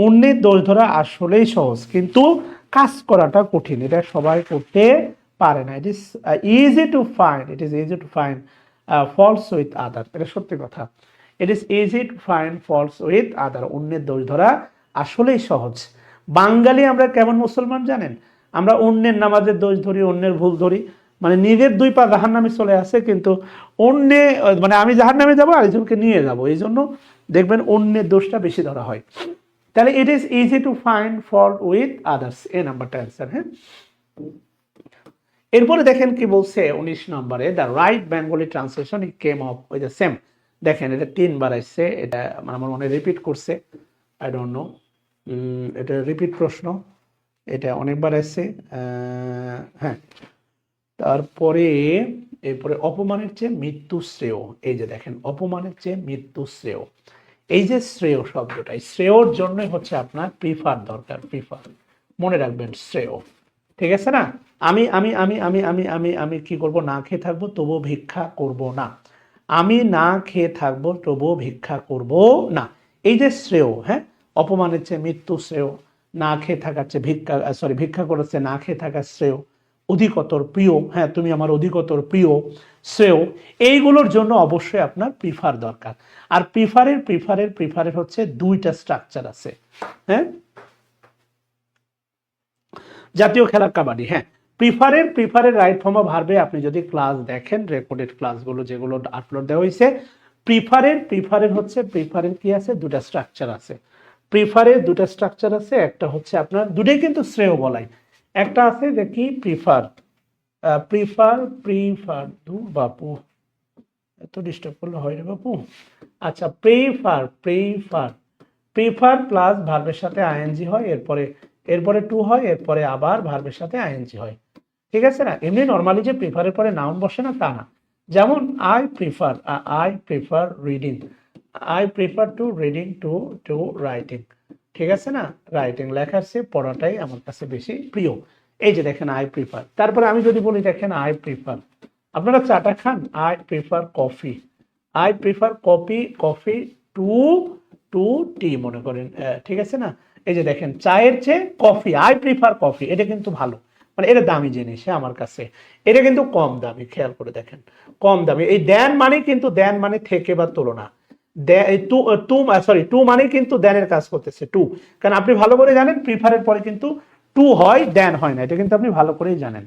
অন্যের দোষ ধরা আসলেই সহজ, কিন্তু কাজ করাটা কঠিন, এটা সবাই করতে পারে না। ইট is easy to find faults with other, এটা সত্যি কথা। ইট is easy to find faults with other, অন্যের দোষ ধরা আসলেই সহজ। বাঙালি আমরা কেমন মুসলমান জানেন, আমরা অন্যের নামাজের দোষ ধরি, অন্যের ভুল ধরি, মানে নিজের 2 পা জাহান্নামে চলে আসে, কিন্তু অন্যে মানে আমি জাহান্নামে যাবো আরেকজনকে নিয়ে যাব, এই জন্য দেখবেন অন্যের দোষটা বেশি ধরা হয়। তাহলে it is easy to find fault with others, A নাম্বারটা অ্যান্সার। হ্যাঁ এরপরে দেখেন কি বলছে 19 নম্বরে, the right Bengali translation he came off with the same, দেখেন এটা 3বার আসছে, এটা আমার মনে রিপিট করছে, আই ডোন্ট নো, এটা রিপিট প্রশ্ন, এটা অনেকবার আসছে। হ্যাঁ তারপরে এরপরে অপমানের চেয়ে মৃত্যু শ্রেয়, এই যে দেখেন অপমানের চেয়ে মৃত্যু শ্রেয়, এই যে শ্রেয় শব্দটা, শ্রেয়র জন্য হচ্ছে আপনার প্রিফার দরকার, প্রিফার মনে রাখবেন, শ্রেয়, ঠিক আছে না? আমি আমি আমি আমি আমি আমি আমি কি করব, না খেয়ে থাকবো তবুও ভিক্ষা করব না, আমি না খেয়ে থাকবো তবুও ভিক্ষা করব না, এই যে শ্রেয়, হ্যাঁ অপমানের চেয়ে মৃত্যু শ্রেয়, না খেয়ে থাকার চেয়ে ভিক্ষা করার চেয়ে না খেয়ে থাকার শ্রেয়, অধিকতর প্রিয়, হ্যাঁ তুমি আমার অধিকতর প্রিয়, শ্রেয়, এইগুলোর জন্য অবশ্যই আপনার প্রিফার দরকার। আর প্রিফারের হচ্ছে 2টা স্ট্রাকচার আছে। হ্যাঁ জাতীয় খেলা কাবাডি, হ্যাঁ প্রিফারের রাইট ফর্ম অফ ভার্বে আপনি যদি ক্লাস দেখেন, রেকর্ডেড ক্লাসগুলো যেগুলো আপলোড দেওয়া হয়েছে, প্রিফারের হচ্ছে কি আছে, 2টা স্ট্রাকচার আছে, প্রিফারের 2টা স্ট্রাকচার আছে, একটা হচ্ছে আপনার, দুটোই কিন্তু শ্রেয় বলাই, একটা আছে যে কি প্রিফার দু বাপু, এত ডিস্টার্ব করলে হয় রে বাপু। আচ্ছা প্রিফার প্লাস ভার্বের সাথে আইএনজি হয়, এরপরে টু হয়, এরপরে আবার ভার্বের সাথে আইএনজি হয়, ঠিক আছে না? এমনি নর্মালি যে প্রিফারের পরে নাউন বসে না তা না, যেমন I prefer to reading to writing, ঠিক আছে না? রাইটিং লেখার চেয়ে পড়াটাই আমার কাছে বেশি প্রিয়, এই যে দেখেন আই প্রিফার। তারপরে আমি যদি বলি দেখেন আই প্রিফার, আপনারা চাটা খান, আই প্রিফার কফি টু টি মনে করেন, ঠিক আছে না? এই যে দেখেন চায়ের চেয়ে কফি, আই প্রিফার কফি, এটা কিন্তু ভালো, মানে এটা দামি জিনিস আমার কাছে, এটা কিন্তু কম দামি, খেয়াল করে দেখেন কম দামি। এই দেন মানে কিন্তু দেন মানে থেকে বা তুলনা, টু টু সরি টু মানে কিন্তু দেনের কাজ করতেছে টু, কারণ আপনি ভালো করে জানেন প্রিফারের পরে কিন্তু টু হয় দেন হয় না, এটা কিন্তু আপনি ভালো করেই জানেন।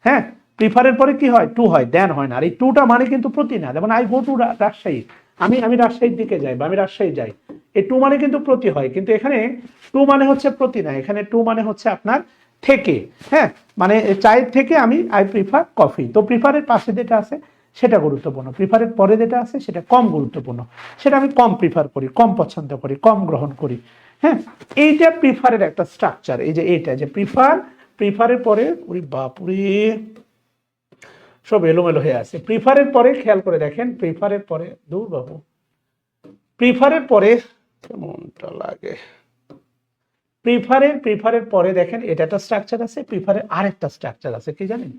হ্যাঁ, প্রিফারের পরে কি হয় টু হয় দেন হয় না। আর এই টুটা মানে কিন্তু প্রতি না, যেমন আই গো টু রাজশাহী, আমি আমি রাজশাহীর দিকে যাই বা আমি রাজশাহী যাই, এই টু মানে কিন্তু প্রতি হয়, কিন্তু এখানে টু মানে হচ্ছে প্রতি না, এখানে টু মানে হচ্ছে আপনার থেকে। হ্যাঁ, মানে চায়ের থেকে আমি আই প্রিফার কফি, তো প্রিফারের পাশে যেটা আছে সেটা গুরুত্বপূর্ণ, প্রিফারের পরে যেটা আছে সেটা কম গুরুত্বপূর্ণ, সেটা আমি কম প্রিফার করি, কম পছন্দ করি, কম গ্রহণ করি। হ্যাঁ, এইটা প্রিফারের একটা স্ট্রাকচার, এই যে এইটা যে প্রিফার, প্রিফারের পরে ওই বাপুরে সব এলোমেলো হয়ে আছে। প্রিফারের পরে খেয়াল করে দেখেন, প্রিফারের পরে দূর বাবু, প্রিফারের পরে কেমনটা লাগে, প্রিফারের পরে দেখেন এটা একটা স্ট্রাকচার আছে, প্রিফারের আরেকটা স্ট্রাকচার আছে কি জানেন,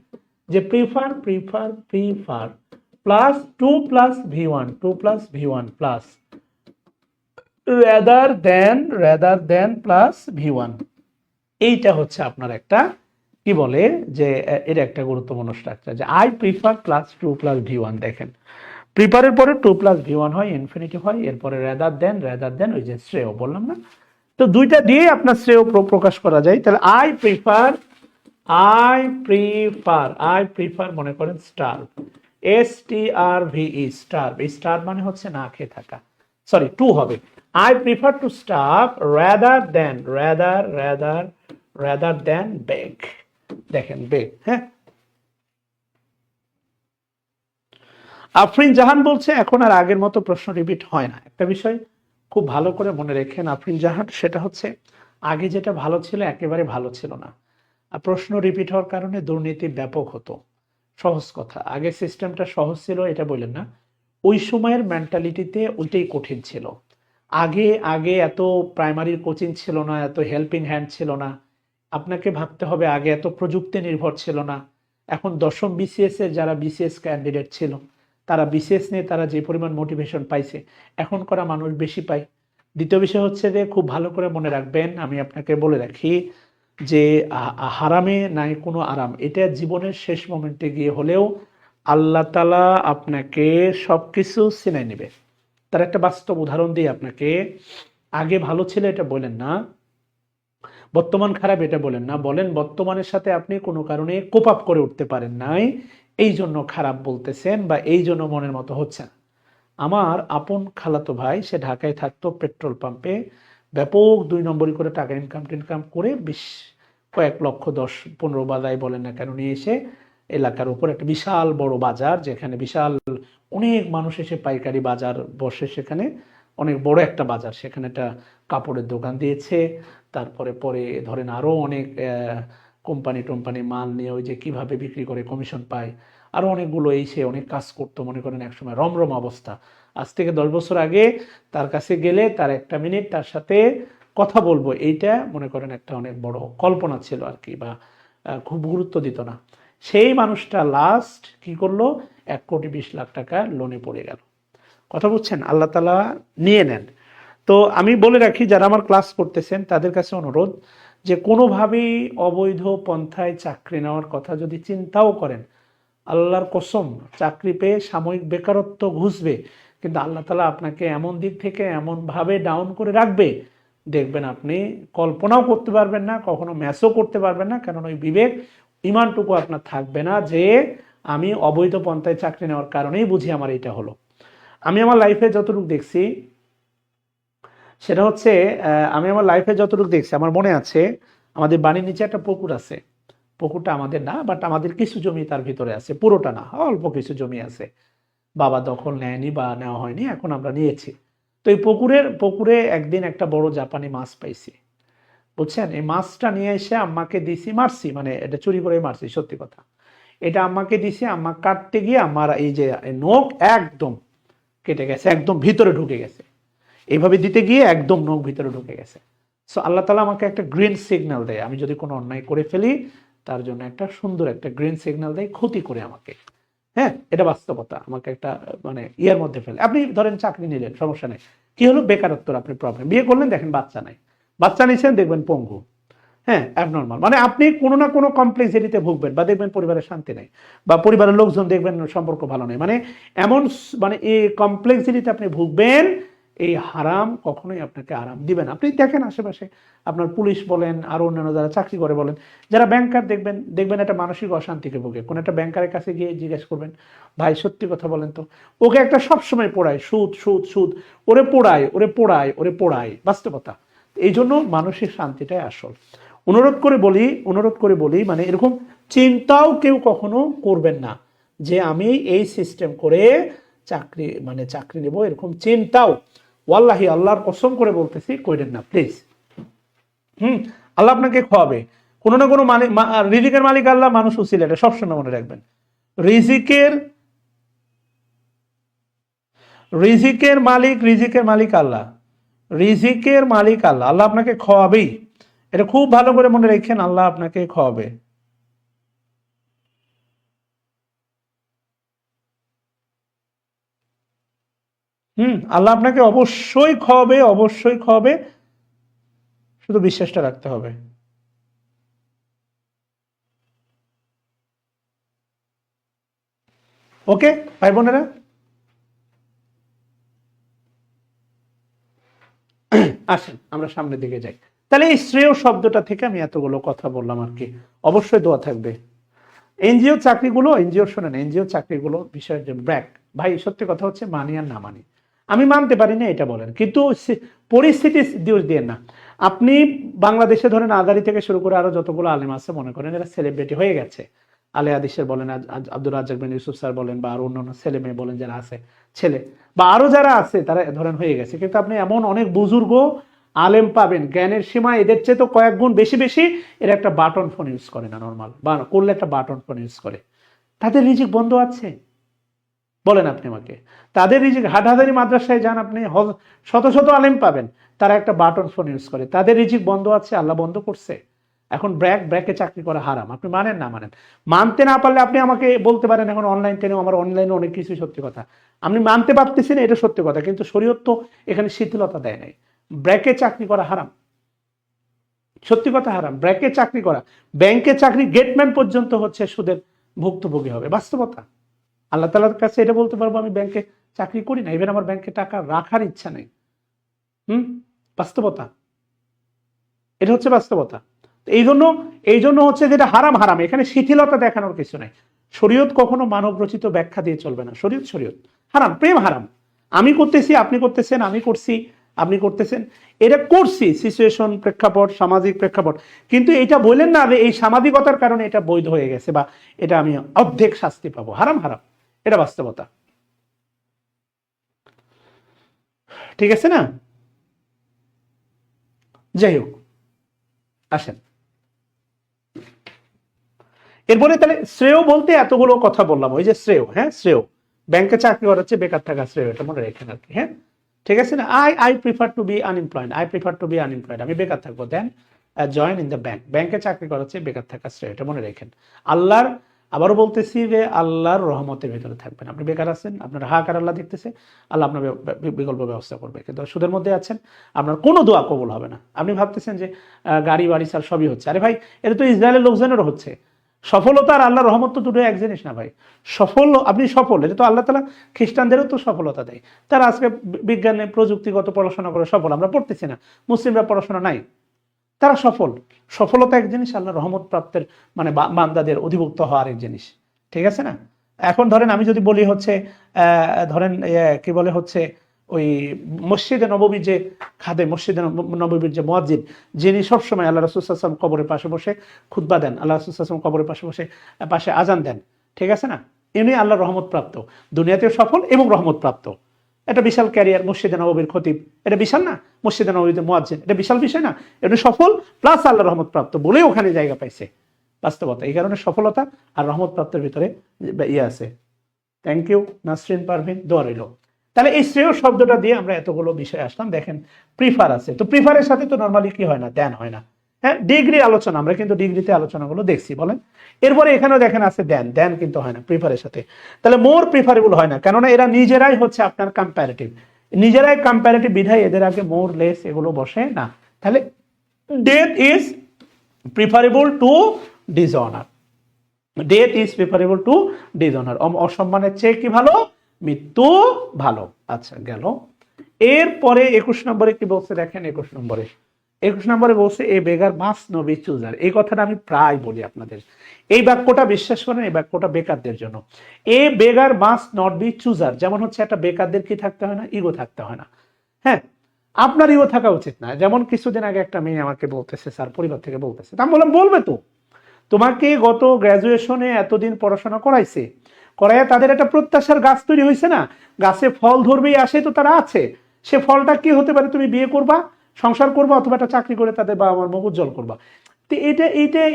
যে prefer prefer prefer plus to plus V one, to plus V one plus rather than plus V one, এইটা হচ্ছে আপনার একটা কি বলে যে এটা একটা গুরুত্বপূর্ণ স্ট্রাকচার, যে I prefer plus to plus V one. দেখেন প্রিফারের পরে টু প্লাস ভি ওয়ান হয়, ইনফিনিটিভ হয়, এরপরে রেদার দেন ওই যে শ্রেয় বললাম না, তো দুইটা দিয়ে আপনার শ্রেয় প্রকাশ করা যায়। তাহলে আই প্রিফার মনে করেন স্টার, STRVE স্টার, এই স্টার মানে হচ্ছে না খেয়ে থাকা, সরি টু হবে, I prefer to starve rather than beg. দেখেন বেগ, হ্যাঁ। আফরিন জাহান বলছে এখন আর আগের মতো প্রশ্ন রিপিট হয় না। একটা বিষয় খুব ভালো করে মনে রেখেন আফরিন জাহান, সেটা হচ্ছে আগে যেটা ভালো ছিল একেবারে ভালো ছিল না, আর প্রশ্ন রিপিট হওয়ার কারণে দুর্নীতি ব্যাপক হতো। সহজ কথা, আগে সিস্টেমটা সহজ ছিল এটা বললেন না, ওই সময়ের মেন্টালিটিতে ওইটাই কঠিন ছিল। আগে আগে এত প্রাইমারির কোচিং ছিল না, এত হেল্পিং হ্যান্ড ছিল না, আপনাকে ভাবতে হবে আগে এত প্রযুক্তি নির্ভর ছিল না। এখন দশম বিসিএস এর যারা বিসিএস ক্যান্ডিডেট ছিল তারা বিসিএস নিয়ে তারা যে পরিমাণ মোটিভেশন পাইছে এখন করা মানুষ বেশি পায়। দ্বিতীয় বিষয় হচ্ছে যে খুব ভালো করে মনে রাখবেন, আমি আপনাকে বলে রাখি যে হারামে নাই কোনো আরাম, এটা জীবনের শেষ মোমেন্টে গিয়ে হলেও আল্লাহ তাআলা আপনাকে সবকিছু ছিনাই নেবে। তার একটা বাস্তব উদাহরণ দিয়ে আপনাকে, আগে ভালো ছিল এটা বলেন না, বর্তমান খারাপ এটা বলেন না, বলেন বর্তমানের সাথে আপনি কোনো কারণে কোপ আপ করে উঠতে পারেন নাই, এই জন্য খারাপ বলতেছেন বা এই জন্য মনের মতো হচ্ছে না। আমার আপন খালাতো ভাই, সে ঢাকায় থাকতো, পেট্রোল পাম্পে ব্যাপক 2 নম্বরই করে টাকা ইনকাম করে কয়েক লক্ষ 10-15 বাজাই বলেন না কেন নিয়ে এসে এলাকার উপর একটা বিশাল বড় বাজার, যেখানে বিশাল অনেক মানুষ এসে পাইকারি বাজার বসে, সেখানে অনেক বড় একটা বাজার, সেখানে একটা কাপড়ের দোকান দিয়েছে। তারপরে পরে ধরেন আরো অনেক কোম্পানি মাল নিয়ে ওই যে কিভাবে বিক্রি করে কমিশন পায়, আরো অনেকগুলো এই সে অনেক কাজ করতো, মনে করেন একসময় রমরম অবস্থা। আজ থেকে 10 বছর আগে তার কাছে গেলে তার একটা মিনিট তার সাথে কথা বলবো, এইটা মনে করেন একটা অনেক বড় কল্পনা ছিল আর কি, বা খুব গুরুত্ব দিত না। সেই মানুষটা লাস্ট কি করলো, 1,20,00,000 টাকা লোনে পড়ে গেল। কথা বুঝছেন, আল্লাহ তাআলা নিয়ে নেন। তো আমি বলে রাখি যারা আমার ক্লাস করতেছেন তাদের কাছে অনুরোধ, যে কোনোভাবেই অবৈধ পন্থায় চাকরি নেওয়ার কথা যদি চিন্তাও করেন, আল্লাহর কসম চাকরি পেয়ে সাময়িক বেকারত্ব ঘুষবে, কিন্তু আল্লাহ তাআলা আপনাকে এমন দিক থেকে এমনভাবে ডাউন করে রাখবে, দেখবেন আপনি কল্পনাও করতে পারবেন না, কখনো ম্যাচও করতে পারবেন না, কারণ ওই বিবেক ইমানটুকু আপনার থাকবে না যে আমি অবৈধ পন্থায় চাকরি নেওয়ার কারণেই বুঝি আমার এটা হলো। আমি আমার লাইফে যতটুকু দেখছি সেটা হচ্ছে, আমার মনে আছে আমাদের বাড়ির নিচে একটা পুকুর আছে, পুকুরটা আমাদের না, বাট আমাদের কিছু জমি তার ভিতরে আছে, পুরোটা না, অল্প কিছু জমি আছে, বাবা দখল নেয়নি বা নেওয়া হয়নি, এখন আমরা নিয়েছি। তো এই পুকুরে একদিন একটা বড় জাপানি মাছ পাইছি, বুঝছেন। এই মাছটা নিয়ে এসে আম্মাকে দিছি, মারছি, মানে এটা চুরি করে মারছি, সত্যি কথা। এটা আম্মাকে দিছি, আম্মা কাটতে গিয়ে আমার এই যে নখ একদম কেটে গেছে, একদম ভিতরে ঢুকে গেছে, এইভাবে দিতে গিয়ে একদম নখ ভিতরে ঢুকে গেছে। সো আল্লাহ তাআলা আমাকে একটা গ্রিন সিগন্যাল দেয়, আমি যদি কোনো অন্যায় করে ফেলি তার জন্য একটা সুন্দর একটা গ্রিন সিগন্যাল দেয়, ক্ষতি করে আমাকে। হ্যাঁ, এটা বাস্তবতা, আমাকে একটা মানে ইয়ের মধ্যে ফেলে। আপনি ধরেন চাকরি নিলেন, সমস্যা নেই, কি হলো, বেকারত্বর আপনি প্রবলেম, বিয়ে করলেন দেখেন বাচ্চা নাই, বাচ্চা নিয়েছেন দেখবেন পঙ্গু, হ্যাঁ অ্যাবনর্মাল, মানে আপনি কোনো না কোনো কমপ্লেক্সিটিতে ভুগবেন, বা দেখবেন পরিবারের শান্তি নেই, বা পরিবারের লোকজন দেখবেন সম্পর্ক ভালো নেই, মানে এমন মানে এই কমপ্লেক্সিটিতে আপনি ভুগবেন, এই হারাম কখনোই আপনাকে আরাম দিবে না। আপনি দেখেন আশেপাশে আপনার পুলিশ বলেন আর অন্যান্য যারা চাকরি করে বলেন, যারা ব্যাংকার দেখবেন একটা মানসিক অশান্তিকে ভোগে। কোন একটা ব্যাংকারের কাছে গিয়ে জিজ্ঞেস করবেন, ভাই সত্যি কথা বলেন তো, ওকে একটা সবসময় পড়ায় সুদ সুদ সুদ, ওরে পোড়ায় ওরে পোড়ায় ওরে পোড়ায়, বাস্তবতা। এই জন্য মানসিক শান্তিটাই আসল। অনুরোধ করে বলি মানে এরকম চিন্তাও কেউ কখনো করবেন না যে আমি এই সিস্টেম করে চাকরি নেব, এরকম চিন্তাও ওয়াল্লাহি আল্লাহর কসম করে বলতেছি কইরেন না প্লিজ। আল্লাহ আপনাকে খাওয়াবে, কোনো না কোনো মালিক, রিজিকের মালিক আল্লাহ, মানুষ উসিলা, এটা সবসময় মনে রাখবেন। রিজিকের মালিক আল্লাহ, রিজিকের মালিক আল্লাহ, আল্লাহ আপনাকে খাওয়াবেই, এটা খুব ভালো করে মনে রাখেন, আল্লাহ আপনাকে খাওয়াবে। আল্লাহ আপনাকে অবশ্যই খাওয়াবে, শুধু বিশ্বাসটা রাখতে হবে। ওকে ভাই বোনেরা, আসেন আমরা সামনের দিকে যাই। তাহলে এই শ্রেয় শব্দটা থেকে আমি এতগুলো কথা বললাম আর কি। অবশ্যই দোয়া থাকবে। এনজিও চাকরিগুলো বিষয়ের যে ব্র্যাক, ভাই সত্যি কথা হচ্ছে মানি আর না মানি, আমি মানতে পারি না এটা বলেন, কিন্তু পরিস্থিতি দোষ দিয়ে না। আপনি বাংলাদেশে ধরেন আজারি থেকে শুরু করে আরো যতগুলো আলেম আছে মনে করেন এরা সেলিব্রিটি হয়ে গেছে, আলে হাদিসের বলেন, আব্দুর রাজ্জাক বিন ইউসুফ স্যার বলেন, বা আরো অন্যান্য ছেলে মেয়ে বলেন যারা আছে, ছেলে বা আরো যারা আছে তারা ধরেন হয়ে গেছে, কিন্তু আপনি এমন অনেক বুজুর্গ আলেম পাবেন জ্ঞানের সীমা এদের চেয়ে তো কয়েক গুণ বেশি, এরা একটা বাটন ফোন ইউজ করে না, নর্মাল বা করলে একটা বাটন ফোন ইউজ করে। তাদের রিজিক বন্ধ আছে? বলেন আপনি আমাকে। তাদের রিজিক, হাটহাজারি মাদ্রাসায় যান আপনি, শত আলেম পাবেন, তারা একটা বাটন ফোন ইউজ করে। তাদের রিজিক বন্ধ আছে, আল্লাহ বন্ধ করছে। এখন ব্র্যাকে চাকরি করা হারাম, আপনি মানেন না মানেন, মানতে না পারলে আপনি আমাকে বলতে পারেন এখন অনলাইন টেনে, আমার অনলাইনে অনেক কিছুই সত্যি কথা, আপনি মানতে পারতেছেন এটা সত্যি কথা, কিন্তু শরীয়ত তো এখানে শিথিলতা দেয় নাই। ব্র্যাকে চাকরি করা হারাম, সত্যি কথা হারাম। ব্র্যাকে চাকরি করা, ব্যাংকে চাকরি গেটম্যান পর্যন্ত হচ্ছে সুদের ভুক্তভোগী হবে, বাস্তবতা। আল্লাহ তাআলার কাছে এটা বলতে পারবো আমি ব্যাংকে চাকরি করি না, ইভেন আমার ব্যাংকে টাকা রাখার ইচ্ছা নেই। বাস্তবতা, এটা হচ্ছে বাস্তবতা। এই জন্য হচ্ছে যেটা হারাম, এখানে শিথিলতা দেখানোর কিছু নাই। শরীয়ত কখনো মানব রচিত ব্যাখ্যা দিয়ে চলবে না। শরীয়ত হারাম, প্রেম হারাম। আমি করতেছি, আপনি করতেছেন, আমি করছি, আপনি করতেছেন, এটা করছি সিচুয়েশন, প্রেক্ষাপট, সামাজিক প্রেক্ষাপট, কিন্তু এটা বললেন না যে এই সামাজিকতার কারণে এটা বৈধ হয়ে গেছে বা এটা আমি অর্ধেক শাস্তি পাবো। হারাম, এটা বাস্তবতা। ঠিক আছে না? যাই হোক, আসেন এরপরে। তাহলে শ্রেয় বলতে এতগুলো কথা বললাম, ওই যে শ্রেয়, শ্রেয় ব্যাংকে চাকরি করার চেয়ে বেকার থাকা শ্রেয়, এটা মনে রেখেন আর কি। ঠিক আছে না? I prefer to be unemployed, আমি বেকার থাকবো দেন জয়েন ইন দ্য ব্যাংকে চাকরি করার চেয়ে বেকার থাকা শ্রেয়, এটা মনে রেখেন। আবারও বলতেছি যে আল্লাহর রহমতের ভিতরে থাকবেন। আপনি বেকার আছেন, আপনার হাহাকার আল্লাহ দেখতেছে, আল্লাহ আপনার বিকল্প ব্যবস্থা করবে, কিন্তু সুদের মধ্যে আছেন, আপনার কোনো দোয়া কবুল হবে না। আপনি ভাবতেছেন যে গাড়ি বাড়ি সার সবই হচ্ছে, আরে ভাই এটা তো ইসরায়েলের লোকজনেরও হচ্ছে। সফলতা আর আল্লাহর রহমত তো দুটো এক জিনিস না ভাই। আপনি সফল, এটা তো আল্লাহ তাআলা খ্রিস্টানদেরও তো সফলতা দেয়, তারা আজকে বিজ্ঞানে প্রযুক্তিগত পড়াশোনা করে সফল, আমরা পড়তেছি না, মুসলিমরা পড়াশোনা নাই, তারা সফলতা এক জিনিস, আল্লাহ রহমত প্রাপ্তের মানে বান্দাদের অধিভুক্ত হওয়ার এক জিনিস। ঠিক আছে না? এখন ধরেন আমি যদি বলি হচ্ছে ধরেন কি বলে হচ্ছে ওই মসজিদে নববী যে মসজিদে নববীর যে মুয়াজ্জিন, যিনি সবসময় আল্লাহ রাসূল সাল্লাল্লাহু আলাইহি ওয়াসাল্লাম কবরের পাশে বসে খুতবা দেন, আল্লাহ রাসূল সাল্লাল্লাহু আলাইহি ওয়াসাল্লাম কবরের পাশে আজান দেন, ঠিক আছে না? ইনি আল্লাহর রহমত প্রাপ্ত, দুনিয়াতেও সফল এবং রহমত প্রাপ্ত। এটা বিশাল ক্যারিয়ার, মসজিদে নববীর খতিব, এটা বিশাল না? মসজিদে নববীতে মুয়াজ্জিন, এটা বিশাল বিষয় না? এটা সফল প্লাস আল্লাহর রহমত প্রাপ্ত বলে ওখানে জায়গা পাইছে, বাস্তবতা। এই কারণে সফলতা আর রহমত প্রাপ্তের ভিতরে আছে। থ্যাংক ইউ নাসরিন পারভিন, দোয়া রইল। তাহলে এই শ্রেয় শব্দটা দিয়ে আমরা এতগুলো বিষয় আসলাম। দেখেন প্রিফার আছে, তো প্রিফারের সাথে তো নর্মালি কি হয় না, দেন হয় না। ডিগ্রি আলোচনা, আমরা কিন্তু ডিগ্রিতে আলোচনাগুলো দেখছি, বলেন। এরপরে এখানেও দেখেন আছে দেন কিন্তু হয় না প্রিফারের সাথে। তাহলে মোর প্রিফারেবল হয় না, কেননা এরা নিজেরাই হচ্ছে আপনার কম্পারেটিভ বিধায় এদের আগে মোর লেস এগুলো বসে না। তাহলে death is preferable to dishonour, অসম্মানের চেয়ে কি ভালো? মৃত্যু ভালো। আচ্ছা গেল। এরপরে 21 নম্বরে কি বলছে দেখেন, 21 নম্বরে বলছে এ বেগার মাস নবী চুজার। এই কথাটা আমি প্রায় বলি আপনাদের, এই বাক্যটা বিশ্বাস করেন, এই বাক্যটা বেকারদের জন্য। এ বেগার মাস নট বি চুজার, যেমন হচ্ছে একটা বেকারদের কি থাকতে হয় না, ইগো থাকতে হয় না। হ্যাঁ, আপনার ইগো থাকা উচিত না। যেমন কিছুদিন আগে একটা মেয়ে আমাকে বলতেছে, স্যার পরিবার থেকে বলতেছে, আমি বললাম বলবে তো, তোমাকে গত গ্র্যাজুয়েশনে এতদিন পড়াশোনা করাইছে, করাইয়া তাদের একটা প্রত্যাশার গাছ তৈরি হয়েছে না, গাছে ফল ধরবেই আসে, তো তারা আছে। সে ফলটা কি হতে পারে, তুমি বিয়ে করবা, সংসার করবা, অথবা একটা চাকরি করে তাদের বাবা মার মুখ উজ্জ্বল করবা। তো এটা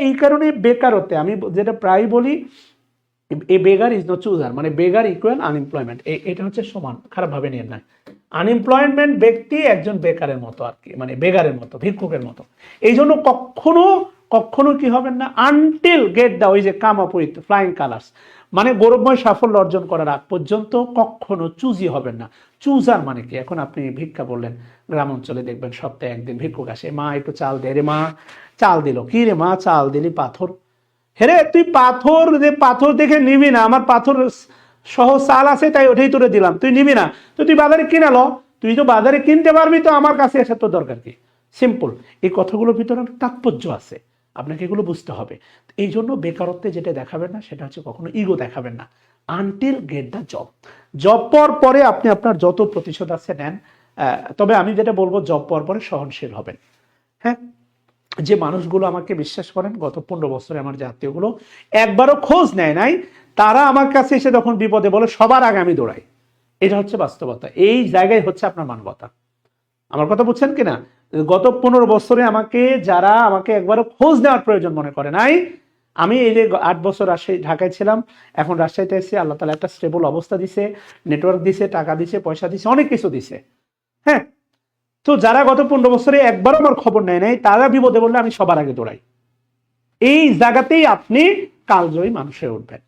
এই কারণে বেকারত্বে আমি যেটা প্রায় বলি, এ বেগার ইজ নো চুজার, মানে বেগার ইকুয়াল আনএমপ্লয়মেন্ট, এটা হচ্ছে সমান, খারাপ ভাবে নিয়ে না। আনএমপ্লয়মেন্ট ব্যক্তি একজন বেকারের মতো আর কি, মানে বেগারের মতো, ভিক্ষুকের মতো। এই জন্য কখনো কখনো কি হবেন না, আনটিল গেট দা ওই যে come up with flying colours, মানে গৌরবময় সাফল্য অর্জন করার আগ পর্যন্ত কখনো চুজি হবেন না। চুজার মানে কি, এখন আপনি ভিক্ষা বললেন, গ্রাম অঞ্চলে দেখবেন সপ্তাহে একদিন ভিক্ষুক আসে, মা একটু চাল দে রে মা, চাল দিল, কি রে মা চাল দিলি পাথর, হেরে তুই পাথর পাথর দেখে নিবি না, আমার পাথর সহ চাল আছে তাই ওটাই তোরে দিলাম, তুই নিবি না তো তুই বাজারে কিনে লো, তুই তো বাজারে কিনতে পারবি, তো আমার কাছে এসে তোর দরকার কি। সিম্পল, এই কথাগুলোর ভিতরে তাৎপর্য আছে, আপনাকে এগুলো বুঝতে হবে। এই জন্য বেকারত্বে যেটা দেখাবেন না সেটা হচ্ছে কখনো ইগো দেখাবেন না, until get the job. Job পাওয়ার পরে আপনি আপনার যত প্রতিশোধ আছে নেন, তবে আমি যেটা বলবো জব পাওয়ার পরে সহনশীল হবেন। হ্যাঁ, যে মানুষগুলো আমাকে বিশ্বাস করেন, গত 15 বছরে আমার জাতীয়গুলো একবারও খোঁজ নেয় নাই, তারা আমার কাছে এসে যখন বিপদে বলে সবার আগে আমি দৌড়াই। এটা হচ্ছে বাস্তবতা, এই জায়গায় হচ্ছে আপনার মানবতা। আমার কথা বুঝছেন কিনা? গত 15 বছরে যারা আমাকে একবারও খোঁজ নেওয়ার প্রয়োজন মনে করে নাই, আমি এই যে 8 বছর ঢাকায় ছিলাম, এখন রাজশাহীতে এসেছি, আল্লাহ তাআলা একটা স্টেবল অবস্থা দিছে, নেটওয়ার্ক দিছে, টাকা দিছে, পয়সা দিছে, অনেক কিছু দিছে। হ্যাঁ, তো যারা গত 15 বছরে একবারও আমার খবর নেয় নাই, তারা বিপদে বললে আমি সবার আগে দৌড়াই। এই জায়গাতেই আপনি কালজয়ী মানুষ হয়ে উঠবেন।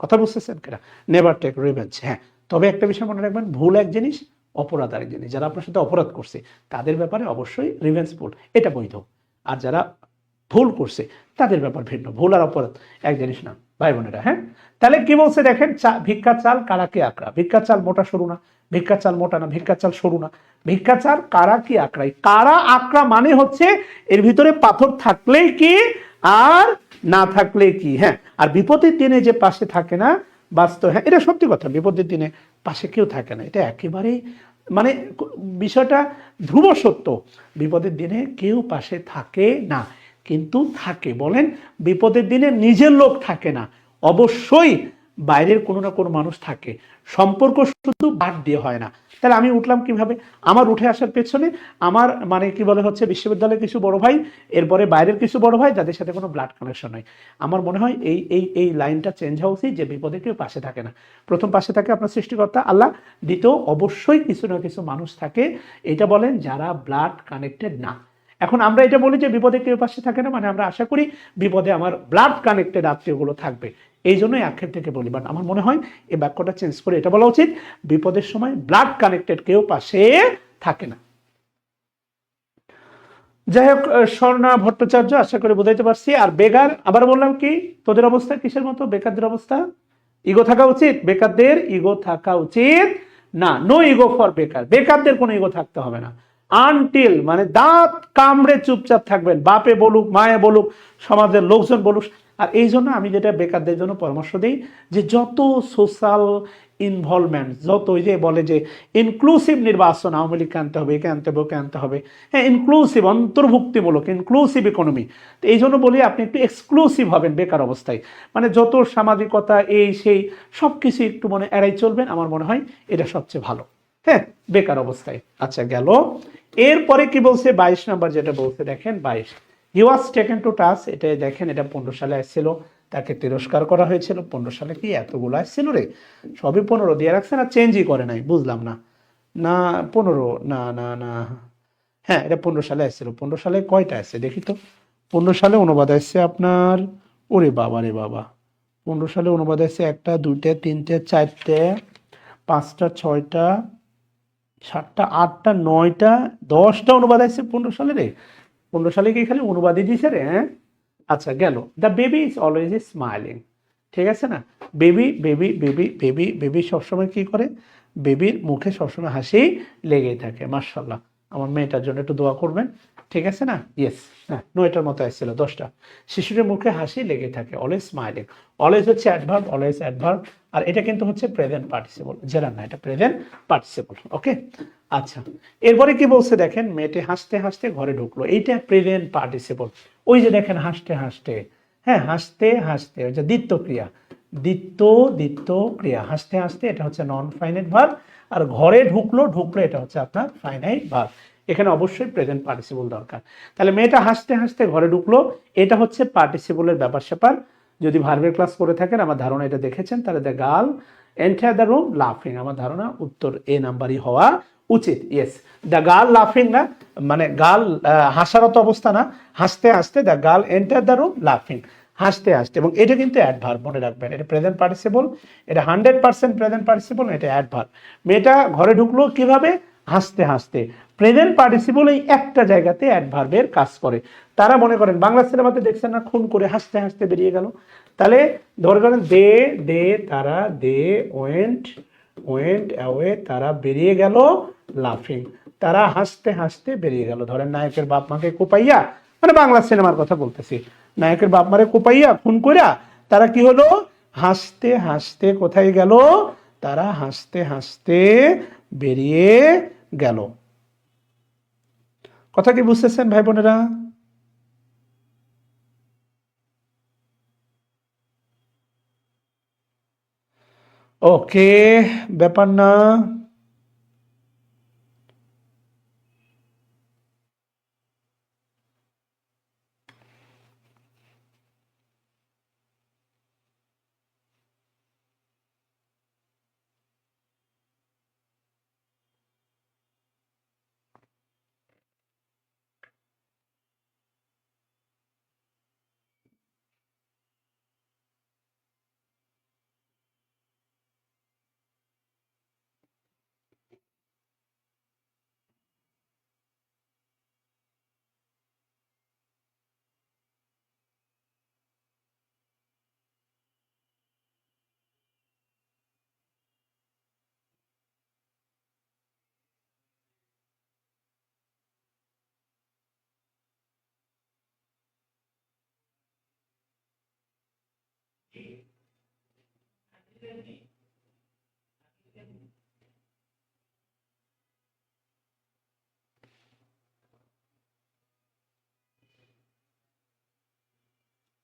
কথা বুঝতেছেন কিনা? Never take revenge. হ্যাঁ, তবে একটা বিষয় মনে রাখবেন, ভুল এক জিনিস, অপরাধ আরেক জিনিস। যারা আপনার সাথে অপরাধ করছে তাদের ব্যাপারে অবশ্যই রিভেঞ্জফুল, এটা বৈধ। আর যারা ভুল করছে তাদের ব্যাপার ভিন্ন। ভুল আর অপরাধ এক জিনিস না ভাই বোনেরা। হ্যাঁ, তাহলে কি বলছে দেখেন, ভিক্ষার চাল কারা কি আকড়া। ভিক্ষার চাল মোটা সরু না, ভিক্ষার চাল মোটা না, ভিক্ষার চাল সরু না, ভিক্ষার চাল কারা কি আকড়াই। কারা আকড়া মানে হচ্ছে এর ভিতরে পাথর থাকলেই কি আর না থাকলে কি। হ্যাঁ, আর বিপদের দিনে যে পাশে থাকে না, বাস্তব, হ্যাঁ এটা সত্যি কথা, বিপদের দিনে পাশে কেউ থাকে না, এটা একেবারেই মানে বিষয়টা ধ্রুব সত্য। বিপদের দিনে কেউ পাশে থাকে না, কিন্তু থাকে বলেন, বিপদের দিনে নিজের লোক থাকে না, অবশ্যই বাইরের কোনো না কোনো মানুষ থাকে। সম্পর্ক শুধু বাদ দিয়ে হয় না। তাহলে আমি উঠলাম কিভাবে? আমার উঠে আসার পেছনে আমার মানে কি বলে হচ্ছে বিশ্ববিদ্যালয়ের কিছু বড় ভাই, এরপরে বাইরের কিছু বড় ভাই, যাদের সাথে কোনো ব্লাড কানেকশন নাই। আমার মনে হয় এই লাইনটা চেঞ্জ হওয়া উচিত, যে বিপদে কেউ পাশে থাকে না। প্রথম পাশে থাকে আপনার সৃষ্টিকর্তা আল্লাহ, দ্বিতীয় অবশ্যই কিছু না কিছু মানুষ থাকে, এটা বলেন যারা ব্লাড কানেক্টেড না। এখন আমরা এটা বলি যে বিপদে কেউ পাশে থাকে না, মানে আমরা আশা করি বিপদে আমার ব্লাড কানেক্টেড আত্মীয়গুলো থাকবে, এই জন্যই আক্ষেপ থেকে বলি। বাট আমার মনে হয় এই বাক্যটা চেঞ্জ করে এটা বলা উচিত, বিপদের সময় ব্লাড কানেক্টেড কেউ পাশে থাকে না। যাই হোক, স্বর্ণা ভট্টাচার্য, আশা করি বোঝাইতে পারছি। আর বেকার, আবার বললাম কি, তোদের অবস্থা কিসের মতো? বেকারদের অবস্থা, ইগো থাকা উচিত, বেকারদের ইগো থাকা উচিত না। নো ইগো ফর বেকার, বেকারদের কোনো ইগো থাকতে হবে না। আনটিল মানে দাঁত কামড়ে চুপচাপ থাকবেন, বাপে বলুক, মায়ে বলুক, সমাজের লোকজন বলুক। আর এই জন্য আমি যেটা বেকারদের জন্য পরামর্শ দিই, যে যত সোশ্যাল ইনভলভমেন্ট, যত ওই যে বলে যে ইনক্লুসিভ নির্বাচন, আওয়ামী লীগকে আনতে হবে, একে আনতে হবে, ওকে আনতে হবে, হ্যাঁ ইনক্লুসিভ, অন্তর্ভুক্তিমূলক, ইনক্লুসিভ ইকোনমি। তো এই জন্য বলি আপনি একটু এক্সক্লুসিভ হবেন বেকার অবস্থায়, মানে যত সামাজিকতা এই সেই সব কিছু একটু মনে এড়াই চলবেন, আমার মনে হয় এটা সবচেয়ে ভালো। হ্যাঁ, বেকার অবস্থায়। আচ্ছা গেল, এরপরে কি বলছে 22 নম্বর যেটা বলছে দেখেন, 22, হি ওয়াজ টেকেন টু টাস্ক। এটা দেখেন, এটা 15 সালে আসছিল, তাকে তিরস্কার করা হয়েছিল। 15 সালে কি এতগুলো আসছিল রে? সবই 15 দিয়ে রাখছে না, চেঞ্জই করে নাই, বুঝলাম না। না 15, না না না, হ্যাঁ এটা 15 সালে আসছিল। 15 সালে কয়টা আসছে দেখি তো। 15 সালে অনুবাদ আসছে আপনার, ওরে বাবা রে বাবা, 15 সালে অনুবাদ আসছে 1টা 2টা 3টে 4টে 5টা 6টা 7টা 8টা 9টা 10টা অনুবাদ আসছে 15 সালে রে। 15 সালে কি খালি অনুবাদই দিছে রে? হ্যাঁ, আচ্ছা গেল, the baby is always smiling. ঠিক আছে না, baby baby baby baby baby সবসময় কি করে? বেবির মুখে সবসময় হাসি লেগেই থাকে। মাশাআল্লাহ, আমার মেয়েটার জন্য একটু দোয়া করবেন, ঠিক আছে না? ইয়েস, হ্যাঁ, 9টার মতো আসছিল, 10টা। শিশুদের মুখে হাসি লেগে থাকে, অলওয়েজ স্মাইলিং। অলওয়েজ হচ্ছে অ্যাডভার্ব, অলওয়েজ অ্যাডভার্ব। আর এটা কিন্তু হচ্ছে প্রেজেন্ট পার্টিসিপল, জেরার না, এটা প্রেজেন্ট পার্টিসিপল। ওকে, আচ্ছা, এরপরে কি বলছে দেখেন, মেয়েটি হাসতে হাসতে ঘরে ঢুকলো, এইটা প্রেজেন্ট পার্টিসিপল। ওই যে দেখেন হাসতে হাসতে, হ্যাঁ, হাসতে হাসতে, ওই যে দ্বিত্ব ক্রিয়া, দ্বিত্ব ক্রিয়া, হাসতে হাসতে, এটা হচ্ছে নন ফাইনাইট ভার্ব। আর ঘরে ঢুকলো, ঢুকলো, এটা হচ্ছে আপনার ফাইনাইট ভার্ব। এখানে অবশ্যই প্রেজেন্ট পার্টিসিপল দরকার। তাহলে মেয়েটা হাসতে হাসতে ঘরে ঢুকলো, এটা হচ্ছে পার্টিসিপলের ব্যাপার স্যাপার। যদি ভার্বের ক্লাস করে থাকেন, আমার ধারণা এটা দেখেছেন, তাহলে the girl enter the room লাফিং, আমার ধারণা উত্তর এ নাম্বারই হওয়া উচিত। ইয়েস, দ্য গার্ল লাফিং না, মানে গার্ল হাসারত অবস্থা না, হাসতে হাসতে, the girl enter the room লাফিং, হাসতে হাসতে। এবং এটা কিন্তু অ্যাডভার্ব, মনে রাখবেন, এটা প্রেজেন্ট পার্টিসিপল, এটা 100% প্রেজেন্ট পার্টিসিপল, এটা অ্যাডভার্ব। মেয়েটা ঘরে ঢুকলো কিভাবে? হাসতে হাসতে। প্রেজেন্ট পার্টিসিপল এই একটা জায়গাতে অ্যাডভার্বের কাজ করে। তারা মনে করেন বাংলা সিনেমাতে দেখছেন না, খুন করে হাসতে হাসতে বেরিয়ে গেল। তাহলে ধরে করেন দে তারা, দে ওয়েন্ট অ্যাওয়ে, তারা বেরিয়ে গেল লাফিং, তারা হাসতে হাসতে বেরিয়ে গেল। ধরেন নায়কের বাপ মাকে কোপাইয়া, মানে বাংলা সিনেমার কথা বলতেছি, নায়কের বাপ মারে কোপাইয়া খুন কইরা তারা কি হলো? হাসতে হাসতে কোথায় গেল? তারা হাসতে হাসতে বেরিয়ে গেল। কথা কি বুঝতেছেন ভাই বোনেরা? ওকে, ব্যাপার না।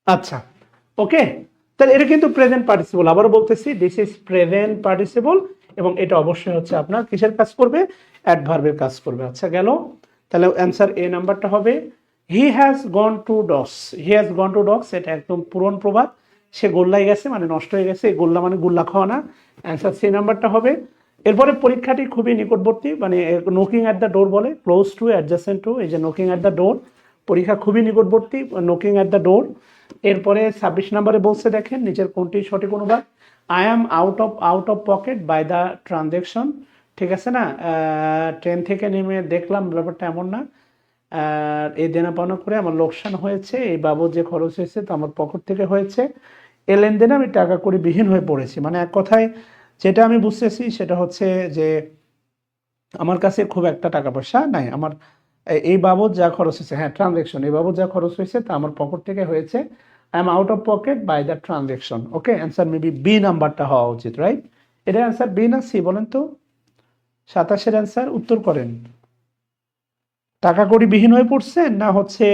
আচ্ছা, ওকে, তাহলে এটা কিন্তু প্রেজেন্ট পার্টিসিপল। আবারও বলতেছি, দিস ইজ প্রেজেন্ট পার্টিসিপল, এবং এটা অবশ্যই হচ্ছে আপনার কিসের কাজ করবে? অ্যাডভার্বের কাজ করবে। আচ্ছা, গেল। তাহলে অ্যান্সার এ নাম্বারটা হবে, he has gone to dogs. He has gone to dogs, এটা একদম পুরন প্রবাদ। সে গোল্লায় গেছে, মানে নষ্ট হয়ে গেছে, গোল্লা মানে গুল্লা খাওয়া না। অ্যান্সার সি নাম্বারটা হবে। এরপরে পরীক্ষাটি খুবই নিকটবর্তী, মানে নোকিং অ্যাট দ্য ডোর বলে, ক্লোজ টু, অ্যাডজাসেন্ট টু, এই যে নোকিং অ্যাট দ্য ডোর, পরীক্ষা খুবই নিকটবর্তী, নোকিং অ্যাট দ্য ডোর। এরপরে 26 নম্বরে বলছে, দেখেন নিচের কোনটি সঠিক অনুবাদ? I am out of pocket by the transaction, ঠিক আছে না? ট্রেন থেকে নেমে দেখলাম, ব্যাপারটা এমন না। এই দেনা পাওনা করে আমার লোকসান হয়েছে, এই বাবদ যে খরচ হয়েছে তা আমার পকেট থেকে হয়েছে, এ লেনদেনে আমি টাকা কড়ি বিহীন হয়ে পড়েছি। মানে এক কথায় যেটা আমি বুঝতেছি সেটা হচ্ছে যে আমার কাছে খুব একটা টাকা পয়সা নাই, আমার এই বাবদ যা খরচ হয়েছে, হ্যাঁ ট্রানজ্যাকশন, এই বাবদ যা খরচ হয়েছে তা আমার পকেট থেকে হয়েছে। I am out of pocket by the transaction. Okay, answer maybe B নাম্বারটা হওয়া উচিত, রাইট? এটা অ্যান্সার বি না সি বলেন তো? 27-এর অ্যান্সার উত্তর করেন। টাকা কড়ি বিহীন হয়ে পড়ছেন, না হচ্ছে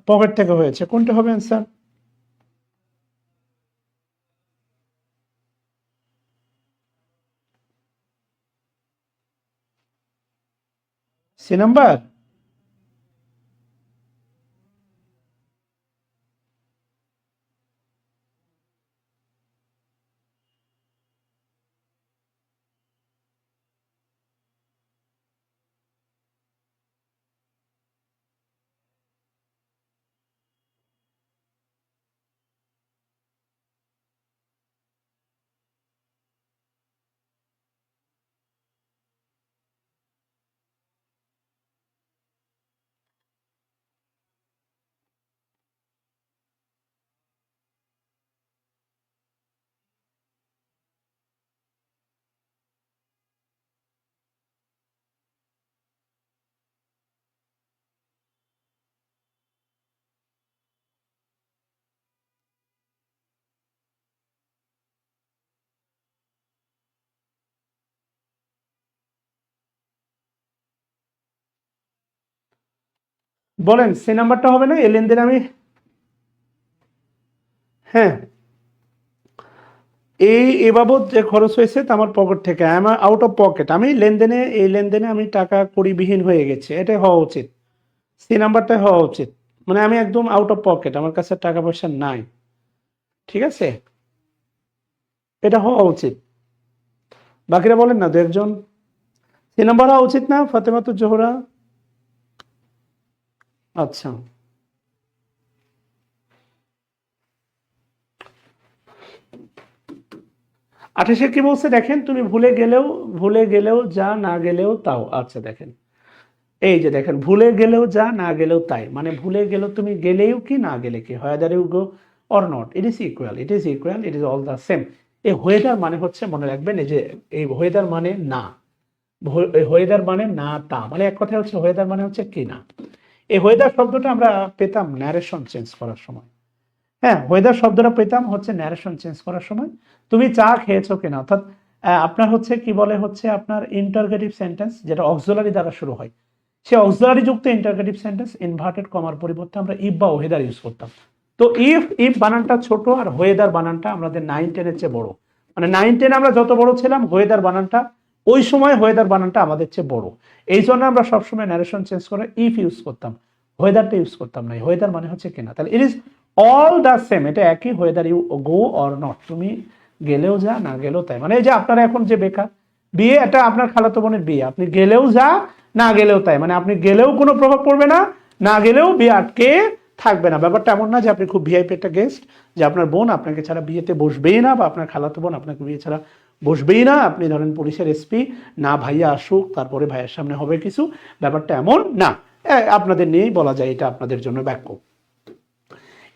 পকেট থেকে হয়েছে, কোনটা হবে অ্যান্সার? C number. বলেন সি নাম্বারটা হবে না? এই লেনদেনে আমি, হ্যাঁ, এই বাবদ যে খরচ হয়েছে তা আমার পকেট থেকে, I am out of pocket, আমি লেনদেনে, এই লেনদেনে আমি টাকা কড়িবিহীন হয়ে গেছে, এটাই হওয়া উচিত, সি নাম্বারটাই হওয়া উচিত। মানে আমি একদম আউট অফ পকেট, আমার কাছে টাকা পয়সা নাই, ঠিক আছে, এটা হওয়া উচিত। বাকিরা বলেন না দু একজন, সি নাম্বার হওয়া উচিত না ফাতেমাতুজ জোহরা? আচ্ছা, আঠাশে কি বলছে দেখেন, তুমি ভুলে গেলেও যা, না গেলেও তাও। আচ্ছা দেখেন, এই যে দেখেন, ভুলে গেলেও যা, না গেলেও তাই, মানে ভুলে গেলেও তুমি গেলেও কি না গেলে কি, whether you go or not, it is equal, it is equal, it is all the same. এই হোয়েদার মানে হচ্ছে, মনে রাখবেন, এই যে এই হোয়েদার মানে না, হোয়েদার মানে না তা, মানে এক কথা হচ্ছে হোয়েদার মানে হচ্ছে কি না। এই হোয়েদার শব্দটা আমরা পেতাম ন্যারেশন চেঞ্জ করার সময়। হ্যাঁ, ওয়েদার শব্দটা পেতাম হচ্ছে ন্যারেশন চেঞ্জ করার সময়, তুমি চা খেয়েছো কিনা, অর্থাৎ আপনার হচ্ছে কি বলে হচ্ছে আপনার ইন্টারগেটিভ সেন্টেন্স যেটা অক্সিলারি দ্বারা শুরু হয়, সে অক্সিলারি যুক্ত ইন্টারগেটিভ সেন্টেন্স ইনভার্টেড কমার পরিবর্তে আমরা ইফ বা ওয়েদার ইউজ করতাম। তো ইফ বানানটা ছোট আর ওয়েদার বানানটা আমাদের 9-10 এর চেয়ে বড়, মানে 9-10 আমরা যত বড় ছিলাম, ওয়েদার বানানটা ওই সময় ওয়েদার বানানটা আমাদের চেয়ে বড়, এই জন্য আমরা সবসময় ন্যারেশন চেঞ্জ করে ইফ ইউজ করতাম, ওয়েদারটা ইউজ করতাম না। ওয়েদার মানে হচ্ছে কিনা, তাহলে it is all the same, এটা একই, whether you go or not, তুমি গেলেও যা, না গেলেও তাই। মানে এই যে আপনারা এখন যে বেকার, বিয়ে, এটা আপনার খালাতো বোনের বিয়ে, আপনি গেলেও যা, না গেলেও তাই, মানে আপনি গেলেও কোনো প্রভাব পড়বে না, না গেলেও বিয়ে আটকে থাকবে না। ব্যাপারটা এমন না যে আপনি খুব ভিআইপি একটা গেস্ট, যে আপনার বোন আপনাকে ছাড়া বিয়েতে বসবেই না, বা আপনার খালাতো বোন আপনাকে বিয়ে ছাড়া বসবেই না, আপনি ধরেন পুলিশের এসপি, না ভাইয়া আসুক তারপরে ভাইয়ের সামনে হবে কিছু, ব্যাপারটা এমন না। আপনাদের নিয়েই বলা যায়, এটা আপনাদের জন্য বাক্য।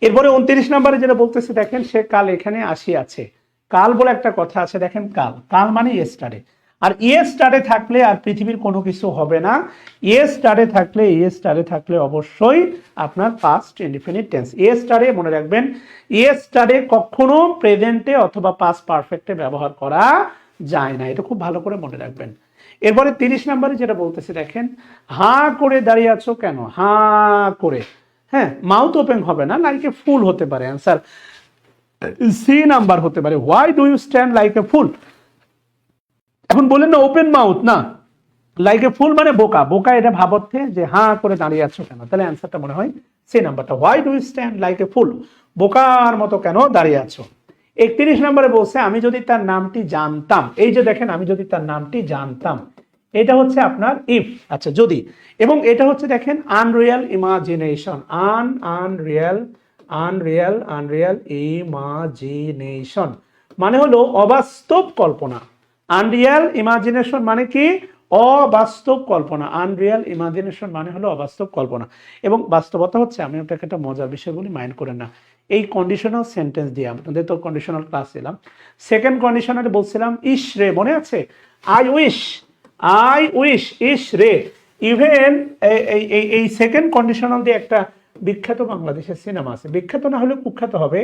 এরপরে 29 নম্বরে যেটা বলতেছে দেখেন, সে কাল এখানে আসিয়াছে। কাল বলে একটা কথা আছে দেখেন, কাল, কাল মানে ইয়েস্টারডে, আর ইয়েস্টারডে থাকলে আর পৃথিবীর কোনো কিছু হবে না। ইয়েস্টারডে থাকলে অবশ্যই আপনার পাস্ট ইনডিফিনিট টেন্স। ইয়েস্টারডে মনে রাখবেন, ইয়েস্টারডে কখনো প্রেজেন্টে অথবা পাস্ট পারফেক্টে ব্যবহার করা যায় না, এটা খুব ভালো করে মনে রাখবেন। এরপরে 30 নম্বরে যেটা বলতেছে দেখেন, হাঁ করে দাঁড়িয়ে আছো কেন, হাঁ করে, হ্যাঁ, মাউথ ওপেন হবে না, লাইক এ ফুল হতে পারে অ্যান্সার, সি নাম্বার হতে পারে, why do you stand like a fool. এখন বলেন না ওপেন মাউথ না, লাইক এ ফুল মানে বোকা, বোকা এটা ভাবর্থে, যে হাঁ করে দাঁড়িয়ে আছো কেন, তাহলে অ্যান্সারটা মনে হয় সি নাম্বারটা, why do you stand like a fool, বোকার মতো কেন দাঁড়িয়ে আছো। 31 নম্বরে বলছে, আমি যদি তার নামটি জানতাম, এই যে দেখেন, আমি যদি তার নামটি জানতাম, এটা হচ্ছে আপনার ইফ, আচ্ছা যদি, এবং এটা হচ্ছে দেখেন আনরিয়াল ইমাজিনেশন, আনরিয়াল ইমাজিনেশন মানে হলো অবাস্তব কল্পনা। আনরিয়াল ইমাজিনেশন মানে কি, অবাস্তব কল্পনা, আনরিয়াল ইমাজিনেশন মানে হলো অবাস্তব কল্পনা। এবং বাস্তবতা হচ্ছে, আমি আপনাকে একটা মজার বিষয় বলি, মাইন্ড করেন না, এই কন্ডিশনাল সেন্টেন্স দিয়ে, আপনাদের তো কন্ডিশনাল ক্লাস দিলাম, সেকেন্ড কন্ডিশনালে বলছিলাম ইস রে, মনে আছে, আই উইশ ইস রে, ইভেন এই সেকেন্ড কন্ডিশনাল দিয়ে একটা বিখ্যাত বাংলাদেশের সিনেমা আছে, বিখ্যাত না হলে কুখ্যাত হবে,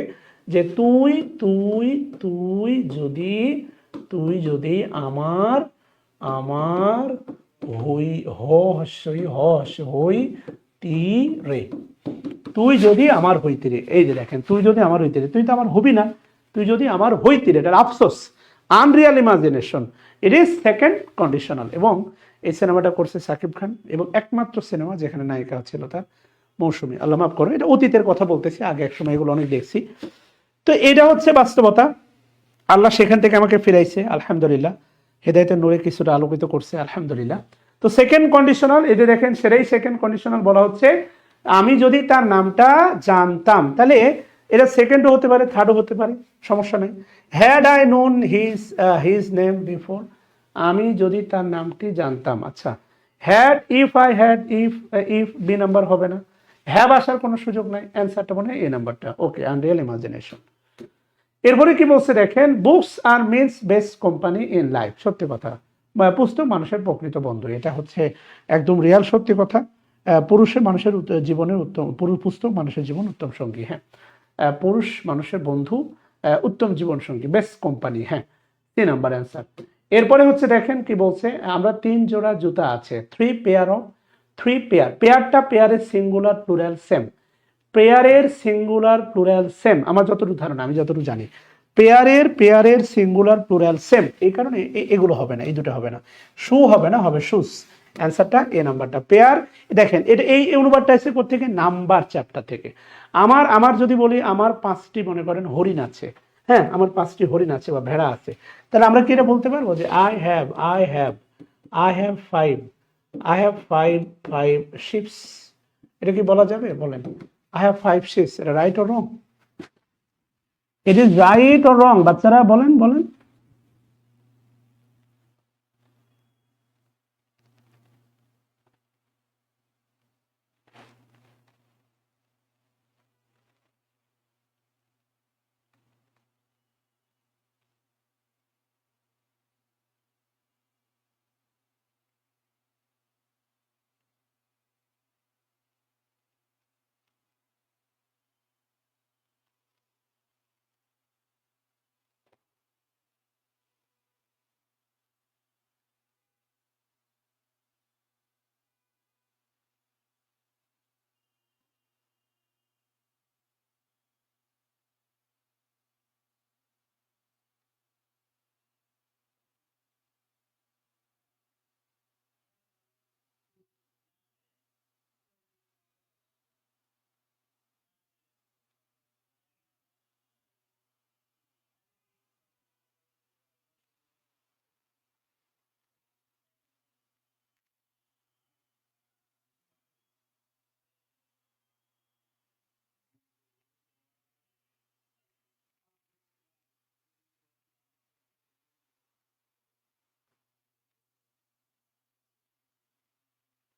যে তুই তুই তুই যদি তুই যদি আমার আমার হই হই তি রে, তুই যদি আমার হইতে রে, এই যে দেখেন, তুই যদি আমার হইতে রে, তুই তো আমার হবি না, তুই যদি আমার হইতে রে, এটার আফসোস, unreal imagination, it is second conditional. এবং এই সিনেমাটা করছে সাকিব খান, এবং একমাত্র সিনেমা যেখানে নায়িকা ছিল তার মৌসুমী, আল্লাহ মাফ করো, এটা অতীতের কথা বলতেছি, আগে এক সময় এগুলো অনেক দেখছি। তো এটা হচ্ছে বাস্তবতা, আল্লাহ সেখান থেকে আমাকে ফিরাইছে, আলহামদুলিল্লাহ, হেদায়েতের নূরে কিছুটা আলোকিত করছে, আলহামদুলিল্লাহ। তো সেকেন্ড কন্ডিশনাল, এই যে দেখেন, সেটাই সেকেন্ড কন্ডিশনাল বলা হচ্ছে, আমি যদি তার নামটা জানতাম, তাহলে এটা সেকেন্ডও হতে পারে, থার্ডও হতে পারে, সমস্যা নেই। Had I known his name before, আমি যদি তার নামটি জানতাম, আচ্ছা, had, if I had, if B number হবে না, হ্যাভ আসার কোনো সুযোগ নাই, অ্যান্সারটা মনে হয় এই নাম্বারটা, ওকে, আনরিয়াল ইমাজিনেশন। এরপরে কি বলছে দেখেন, books are means best company in life, সত্যি কথা, পুস্তক মানুষের প্রকৃত বন্ধু, এটা হচ্ছে একদম রিয়াল সত্যি কথা। পুরুষের মানুষের জীবনের উত্তম, পুস্তক মানুষের জীবন উত্তম সঙ্গী, হ্যাঁ, পুরুষ মানুষের বন্ধু, উত্তম জীবন সঙ্গী, বেস্ট কোম্পানি, হ্যাঁ, 3 নাম্বার অ্যান্সার। এরপরে হচ্ছে দেখেন কি বলছে, আমরা 3 জোড়া জুতা আছে, 3 পেয়ার, পেয়ারটা পেয়ারের সিঙ্গুলার প্লুরাল সেম, পেয়ারের সিঙ্গুলার প্লুরাল সেম, আমার যতটুকু ধারণা, আমি যতটুকু জানি পেয়ারের সিঙ্গুলার প্লুরাল সেম, এই কারণে এগুলো হবে না, এই দুটো হবে না, শু হবে না, হবে শুস। অ্যান্সারটা এ নাম্বারটা পেয়ার। দেখেন এটা এই অনুবাদটা এসে থেকে নাম্বার চ্যাপ্টার থেকে। আমার আমার যদি বলি আমার 5টি মনে করেন হরিণ আছে, হ্যাঁ আমার 5টি হরিণ আছে বা ভেড়া আছে, তাহলে আমরা কি এটা বলতে পারবো যে I have 5 ships, এটা কি বলা যাবে বলেন? I have 5 ships, এটা right or wrong? It is right or wrong বাচ্চারা বলেন বলেন।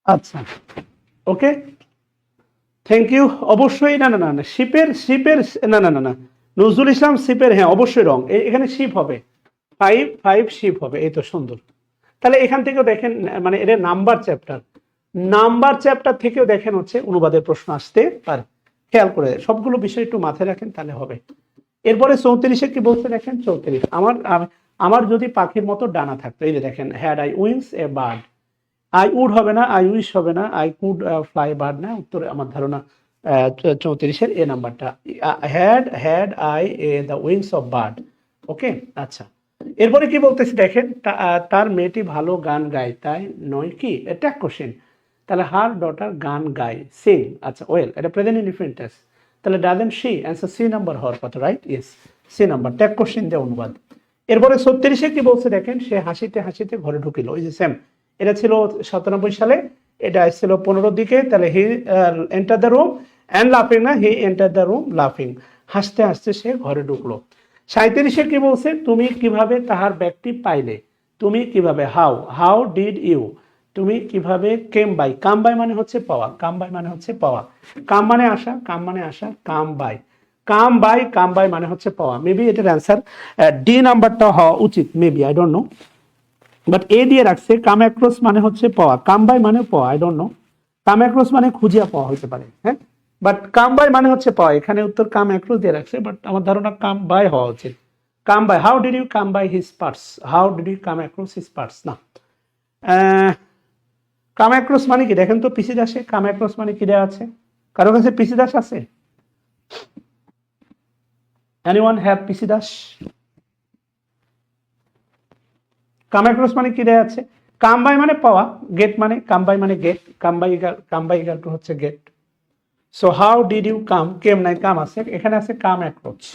আচ্ছা ওকে, থ্যাংক ইউ। অবশ্যই না না না না শিপের শিপের না না না না নজরুল ইসলাম শিপের, হ্যাঁ অবশ্যই রং, এখানে শিপ হবে, 5 শিপ হবে, এই তো সুন্দর। তাহলে এখান থেকেও দেখেন মানে এটা নাম্বার চ্যাপ্টার থেকেও দেখেন হচ্ছে অনুবাদের প্রশ্ন আসতে পারে, খেয়াল করে সবগুলো বিষয় একটু মাথায় রাখেন তাহলে হবে। এরপরে 34-এ কি বলছে দেখেন, 34 আমার যদি পাখির মতো ডানা থাকতো, এই যে দেখেন had I wings a bird, I would হবে না, আই উইশ হবে না, আই কুড ফ্লাই বার্ড না, উত্তরে আমার ধারণা 34-এর এ নাম্বারটা, had I the wings of bird. Okay আচ্ছা, এরপরে কি বলতেছি দেখেন, তার মেয়েটি ভালো গান গায় তাই নয় কি, এটা কোশ্চেন, তাহলে হার ডটার গান গায় সিং, আচ্ছা ওয়েল, এটা প্রেজেন্ট ইনডিফিনিট টেন্স, তাহলে doesn't she, answer C number হওয়ার কথা, right? Yes C number, tag question দিয়ে অনুবাদ। এরপরে 36-এ কি বলছে দেখেন, সে হাসিতে হাসিতে ঘরে ঢুকিল, ওই যে সেম, এটা ছিল 97 সালে, এটা ছিল 15 দিকে, তাহলে he enter the room and লাফিং, না হি এন্টার দ্য রুম লাফিং, হাসতে হাসতে সে ঘরে ঢুকলো। 37-এ কি বলছে, তুমি কিভাবে তাহার ব্যাগটি পাইলে, তুমি কিভাবে, হাউ ডিড ইউ, তুমি কিভাবে, কাম বাই মানে হচ্ছে পাওয়া, কাম মানে আসা, কাম বাই মানে হচ্ছে পাওয়া, মেবি এটার অ্যান্সার ডি নাম্বারটা হওয়া উচিত, maybe I don't know, but A দিয়ে রাখছে, কাম অ্যাক্রস মানে হচ্ছে পাওয়া, কাম বাই মানে পাওয়া, I don't know, come across মানে খুঁজিয়া পাওয়া হতে পারে, হ্যাঁ, বাট কাম বাই মানে হচ্ছে পাওয়া, এখানে উত্তর কাম অ্যাক্রস দিয়ে রাখছে, বাট আমার ধারণা কাম বাই হওয়া উচিত, come by, how did you come by his purse, how did you come across his purse, না কাম অ্যাক্রস মানে কি দেখেন তো, পিসি দাসে কাম অ্যাক্রস মানে কি দেওয়া আছে, কারো কাছে পিসি দাস আছে? Anyone have P C Das? Come across মানে কি দেওয়া আছে, কাম বাই মানে পাওয়া, গেট মানে, কাম বাই মানে get, come by equal to হচ্ছে get, so how did you come, came নাই কাম আছে, এখানে আছে কাম অ্যাক্রস,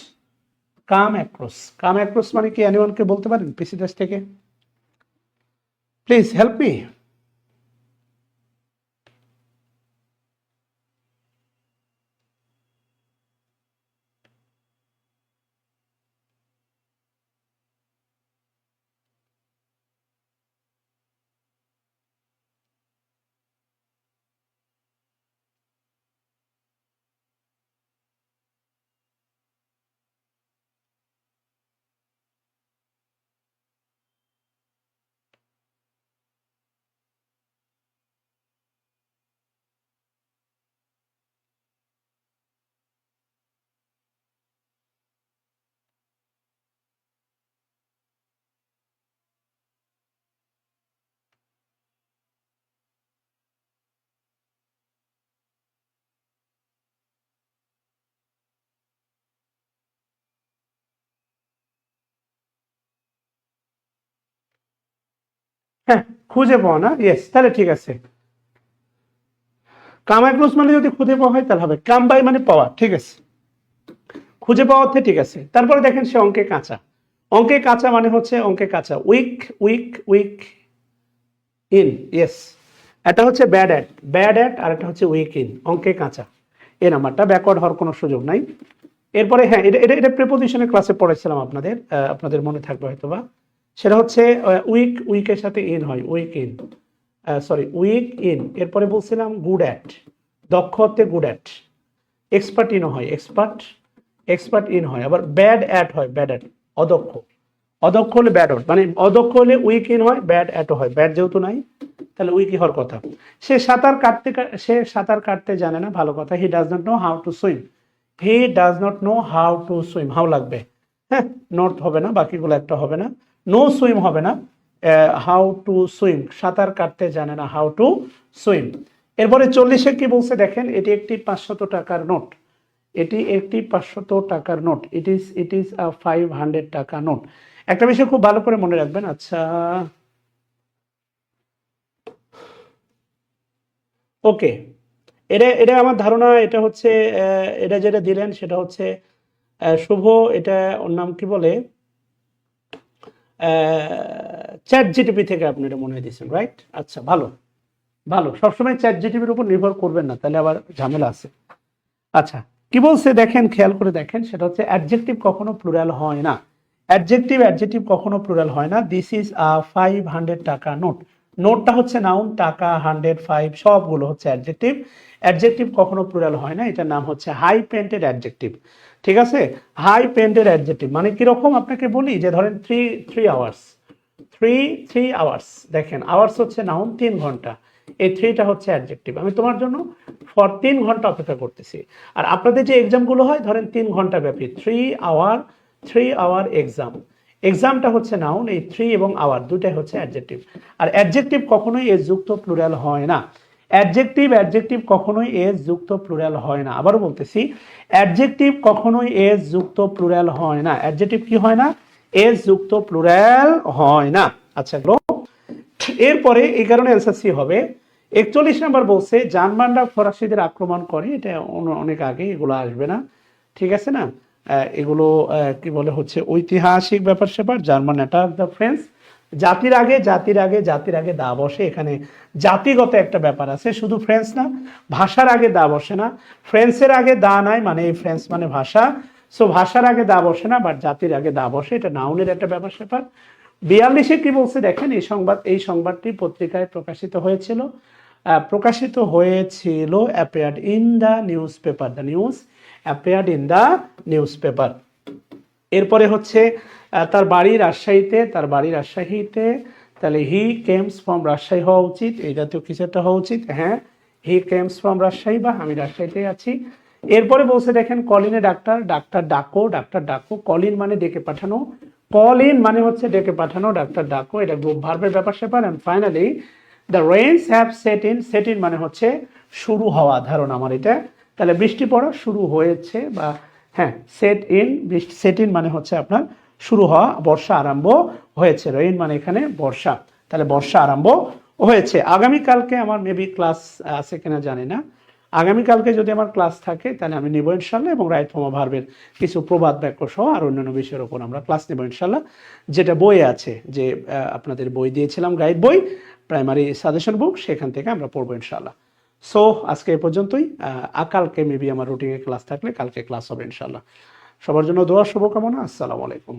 কাম অ্যাক্রস মানে কি, এনিওয়ানকে বলতে পারেন পিসি দাস থেকে? Please help me. হ্যাঁ, খুঁজে পাওয়া না, ইয়েস, তাহলে ঠিক আছে। কাম অ্যাক্রস মানে যদি খুঁজে পাওয়া হয় তাহলে হবে, কাম বাই মানে পাওয়া, ঠিক আছে, খুঁজে পাওয়া হচ্ছে, ঠিক আছে। তারপরে দেখেন সে অঙ্কে কাঁচা, অঙ্কে কাঁচা মানে হচ্ছে অঙ্কে কাঁচা, weak weak weak in, yes, এটা হচ্ছে ব্যাড অ্যাট, ব্যাড অ্যাট, আর এটা হচ্ছে উইক ইন, অঙ্কে কাঁচা। এই নাম্বারটা ব্যাকওয়ার্ড হওয়ার কোনো সুযোগ নাই। এরপরে হ্যাঁ, এটা এটা এটা প্রিপোজিশনের ক্লাসে পড়েছিলাম আপনাদের, আপনাদের মনে থাকবে হয়তোবা। সেটা হচ্ছে উইক, উইকের সাথে ইন হয়, weak in, sorry weak in. এরপরে বলছিলাম গুড অ্যাট, দক্ষ হতে গুড অ্যাট, এক্সপার্ট ইন হয়, এক্সপার্ট, এক্সপার্ট ইন হয়। আবার ব্যাড অ্যাট হয়, ব্যাড অ্যাট, অদক্ষ, অদক্ষ হলে ব্যাড অ্যাট, মানে অদক্ষ হলে উইক ইন হয়, ব্যাড অ্যাটও হয়, ব্যাড যেহেতু নাই তাহলে উইক হওয়ার কথা। সে সাঁতার কাটতে সে সাঁতার কাটতে জানে না, ভালো কথা, he does not know how to swim, he does not know how to swim, how লাগবে, হ্যাঁ, নট হবে না, বাকিগুলো একটা হবে না, নো সুইম হবে না, হাউ টু সুইম, সাঁতার কাটতে জানে না, হাউ টু সুইম। এরপরে 40-এ কি বলছে দেখেন, এটি একটি 500 টাকার নোট, এটি একটি 500 টাকার নোট, ইট ইজ আ 500 টাকা নোট। একটা বিষয় খুব ভালো করে মনে রাখবেন, আচ্ছা ওকে, এটা এটা আমার ধারণা, এটা হচ্ছে এটা যেটা দিলেন সেটা হচ্ছে শুভ, এটা ওর নাম কি বলে, চ্যাট জিটিপি থেকে আপনি এটা মনে দিয়েছেন, রাইট? আচ্ছা, ভালো ভালো, সবসময় চ্যাট জিটিপির উপর নির্ভর করবেন না, তাহলে আবার ঝামেলা আছে। আচ্ছা, কি বলছে দেখেন, খেয়াল করে দেখেন, সেটা হচ্ছে অ্যাডজেক্টিভ কখনো প্লুরাল হয় না, অ্যাডজেক্টিভ কখনো প্লুরাল হয় না। দিস ইজ আ 500 টাকা নোট, নোটটা হচ্ছে নাউন, টাকা 100 5 সবগুলো হচ্ছে অ্যাডজেক্টিভ, অ্যাডজেক্টিভ কখনো প্লুরাল হয় না, এটার নাম হচ্ছে হাই পেন্টেড অ্যাডজেক্টিভ, ঠিক আছে। হাই পেন্টেড অ্যাডজেক্টিভ মানে কিরকম, আপনাকে বলি যে ধরেন থ্রি আওয়ার্স, থ্রি আওয়ার্স, দেখেন আওয়ার্স হচ্ছে নাউন, 3 ঘন্টা, এই থ্রিটা হচ্ছে অ্যাডজেক্টিভ। আমি তোমার জন্য ফর 3 ঘন্টা অপেক্ষা করতেছি। আর আপনাদের যে এক্সামগুলো হয় ধরেন 3 ঘন্টা ব্যাপী, 3 আওয়ার এক্সাম, এক্সামটা হচ্ছে নাউন, এই থ্রি এবং আওয়ার দুটাই হচ্ছে অ্যাডজেক্টিভ। আর অ্যাডজেক্টিভ কখনোই এস যুক্ত প্লুরাল হয় না, অ্যাডজেক্টিভ কখনোই এস যুক্ত প্লুরাল হয় না। আবারও বলতেছি, অ্যাডজেক্টিভ কখনোই এস যুক্ত প্লুরাল হয় না, অ্যাডজেক্টিভ কি হয় না, এস যুক্ত প্লুরাল হয় না। আচ্ছা, এরপরে এই কারণে অ্যান্সার সি হবে। 41 নাম্বার বলছে জার্মানরা ফরাসিদের আক্রমণ করে, এটা অনেক আগে, এগুলো আসবে না, ঠিক আছে না, এগুলো কি বলে হচ্ছে ঐতিহাসিক ব্যাপার স্যাপার, জার্মান অ্যাটাক দ্য ফ্রেঞ্চ, জাতির আগে দা বসে, এখানে জাতিগত একটা ব্যাপার আছে, শুধু ফ্রেঞ্চ না, ভাষার আগে দা বসে না, ফ্রেঞ্চের আগে দা নাই, মানে এই ফ্রেঞ্চ মানে ভাষা, সো ভাষার আগে দা বসে না, বাট জাতির আগে দা বসে, এটা নাউনের একটা ব্যাপার স্যাপার। 42-এ কি বলছে দেখেন, এই সংবাদটি পত্রিকায় প্রকাশিত হয়েছিল appeared in the news paper, the news appeared in the news paper. এরপরে হচ্ছে তার বাড়ি রাজশাহীতে, তাহলে হি কেমস ফ্রম রাজশাহী হওয়া উচিত, এই জাতীয় কিছু একটা হওয়া উচিত, হ্যাঁ, হি কেমস ফ্রম রাজশাহী, বা আমি রাজশাহীতে আছি। এরপরে বলছে দেখেন, কলিনে ডাক্তার ডাকো, কলিন মানে ডেকে পাঠানো, কলিন মানে হচ্ছে ডেকে পাঠানো, ডাক্তার ডাকো, এটা গ্রুপ ভার্বের ব্যাপার স্যাপার। And finally the rains have set in মানে হচ্ছে শুরু হওয়া, ধারণা আমার এটা, তাহলে বৃষ্টি পড়া শুরু হয়েছে, বা হ্যাঁ, সেট ইন মানে হচ্ছে আপনার শুরু হওয়া, বর্ষা আরম্ভ হয়েছে, রেইন মানে এখানে বর্ষা, তাহলে বর্ষা আরম্ভ হয়েছে। আগামীকালকে আমার মেবি ক্লাস আছে কিনা জানি না, আগামীকালকে যদি আমার ক্লাস থাকে তাহলে আমি নেব ইনশাল্লাহ, এবং রাইট ফর্ম অফ ভার্বের কিছু প্রবাদ বাক্য সহ আর অন্যান্য বিষয়ের উপর আমরা ক্লাস নেব ইনশাল্লাহ, যেটা বইয়ে আছে, যে আপনাদের বই দিয়েছিলাম, গাইড বই, প্রাইমারি সাজেশন বুক, সেখান থেকে আমরা পড়বো ইনশাল্লাহ। সো আজকে এ পর্যন্তই, কালকে মেবি আমার রুটিনে ক্লাস থাকলে কালকে ক্লাস হবে ইনশাল্লাহ। সবার জন্য দোয়া, শুভকামনা, আসসালামু আলাইকুম।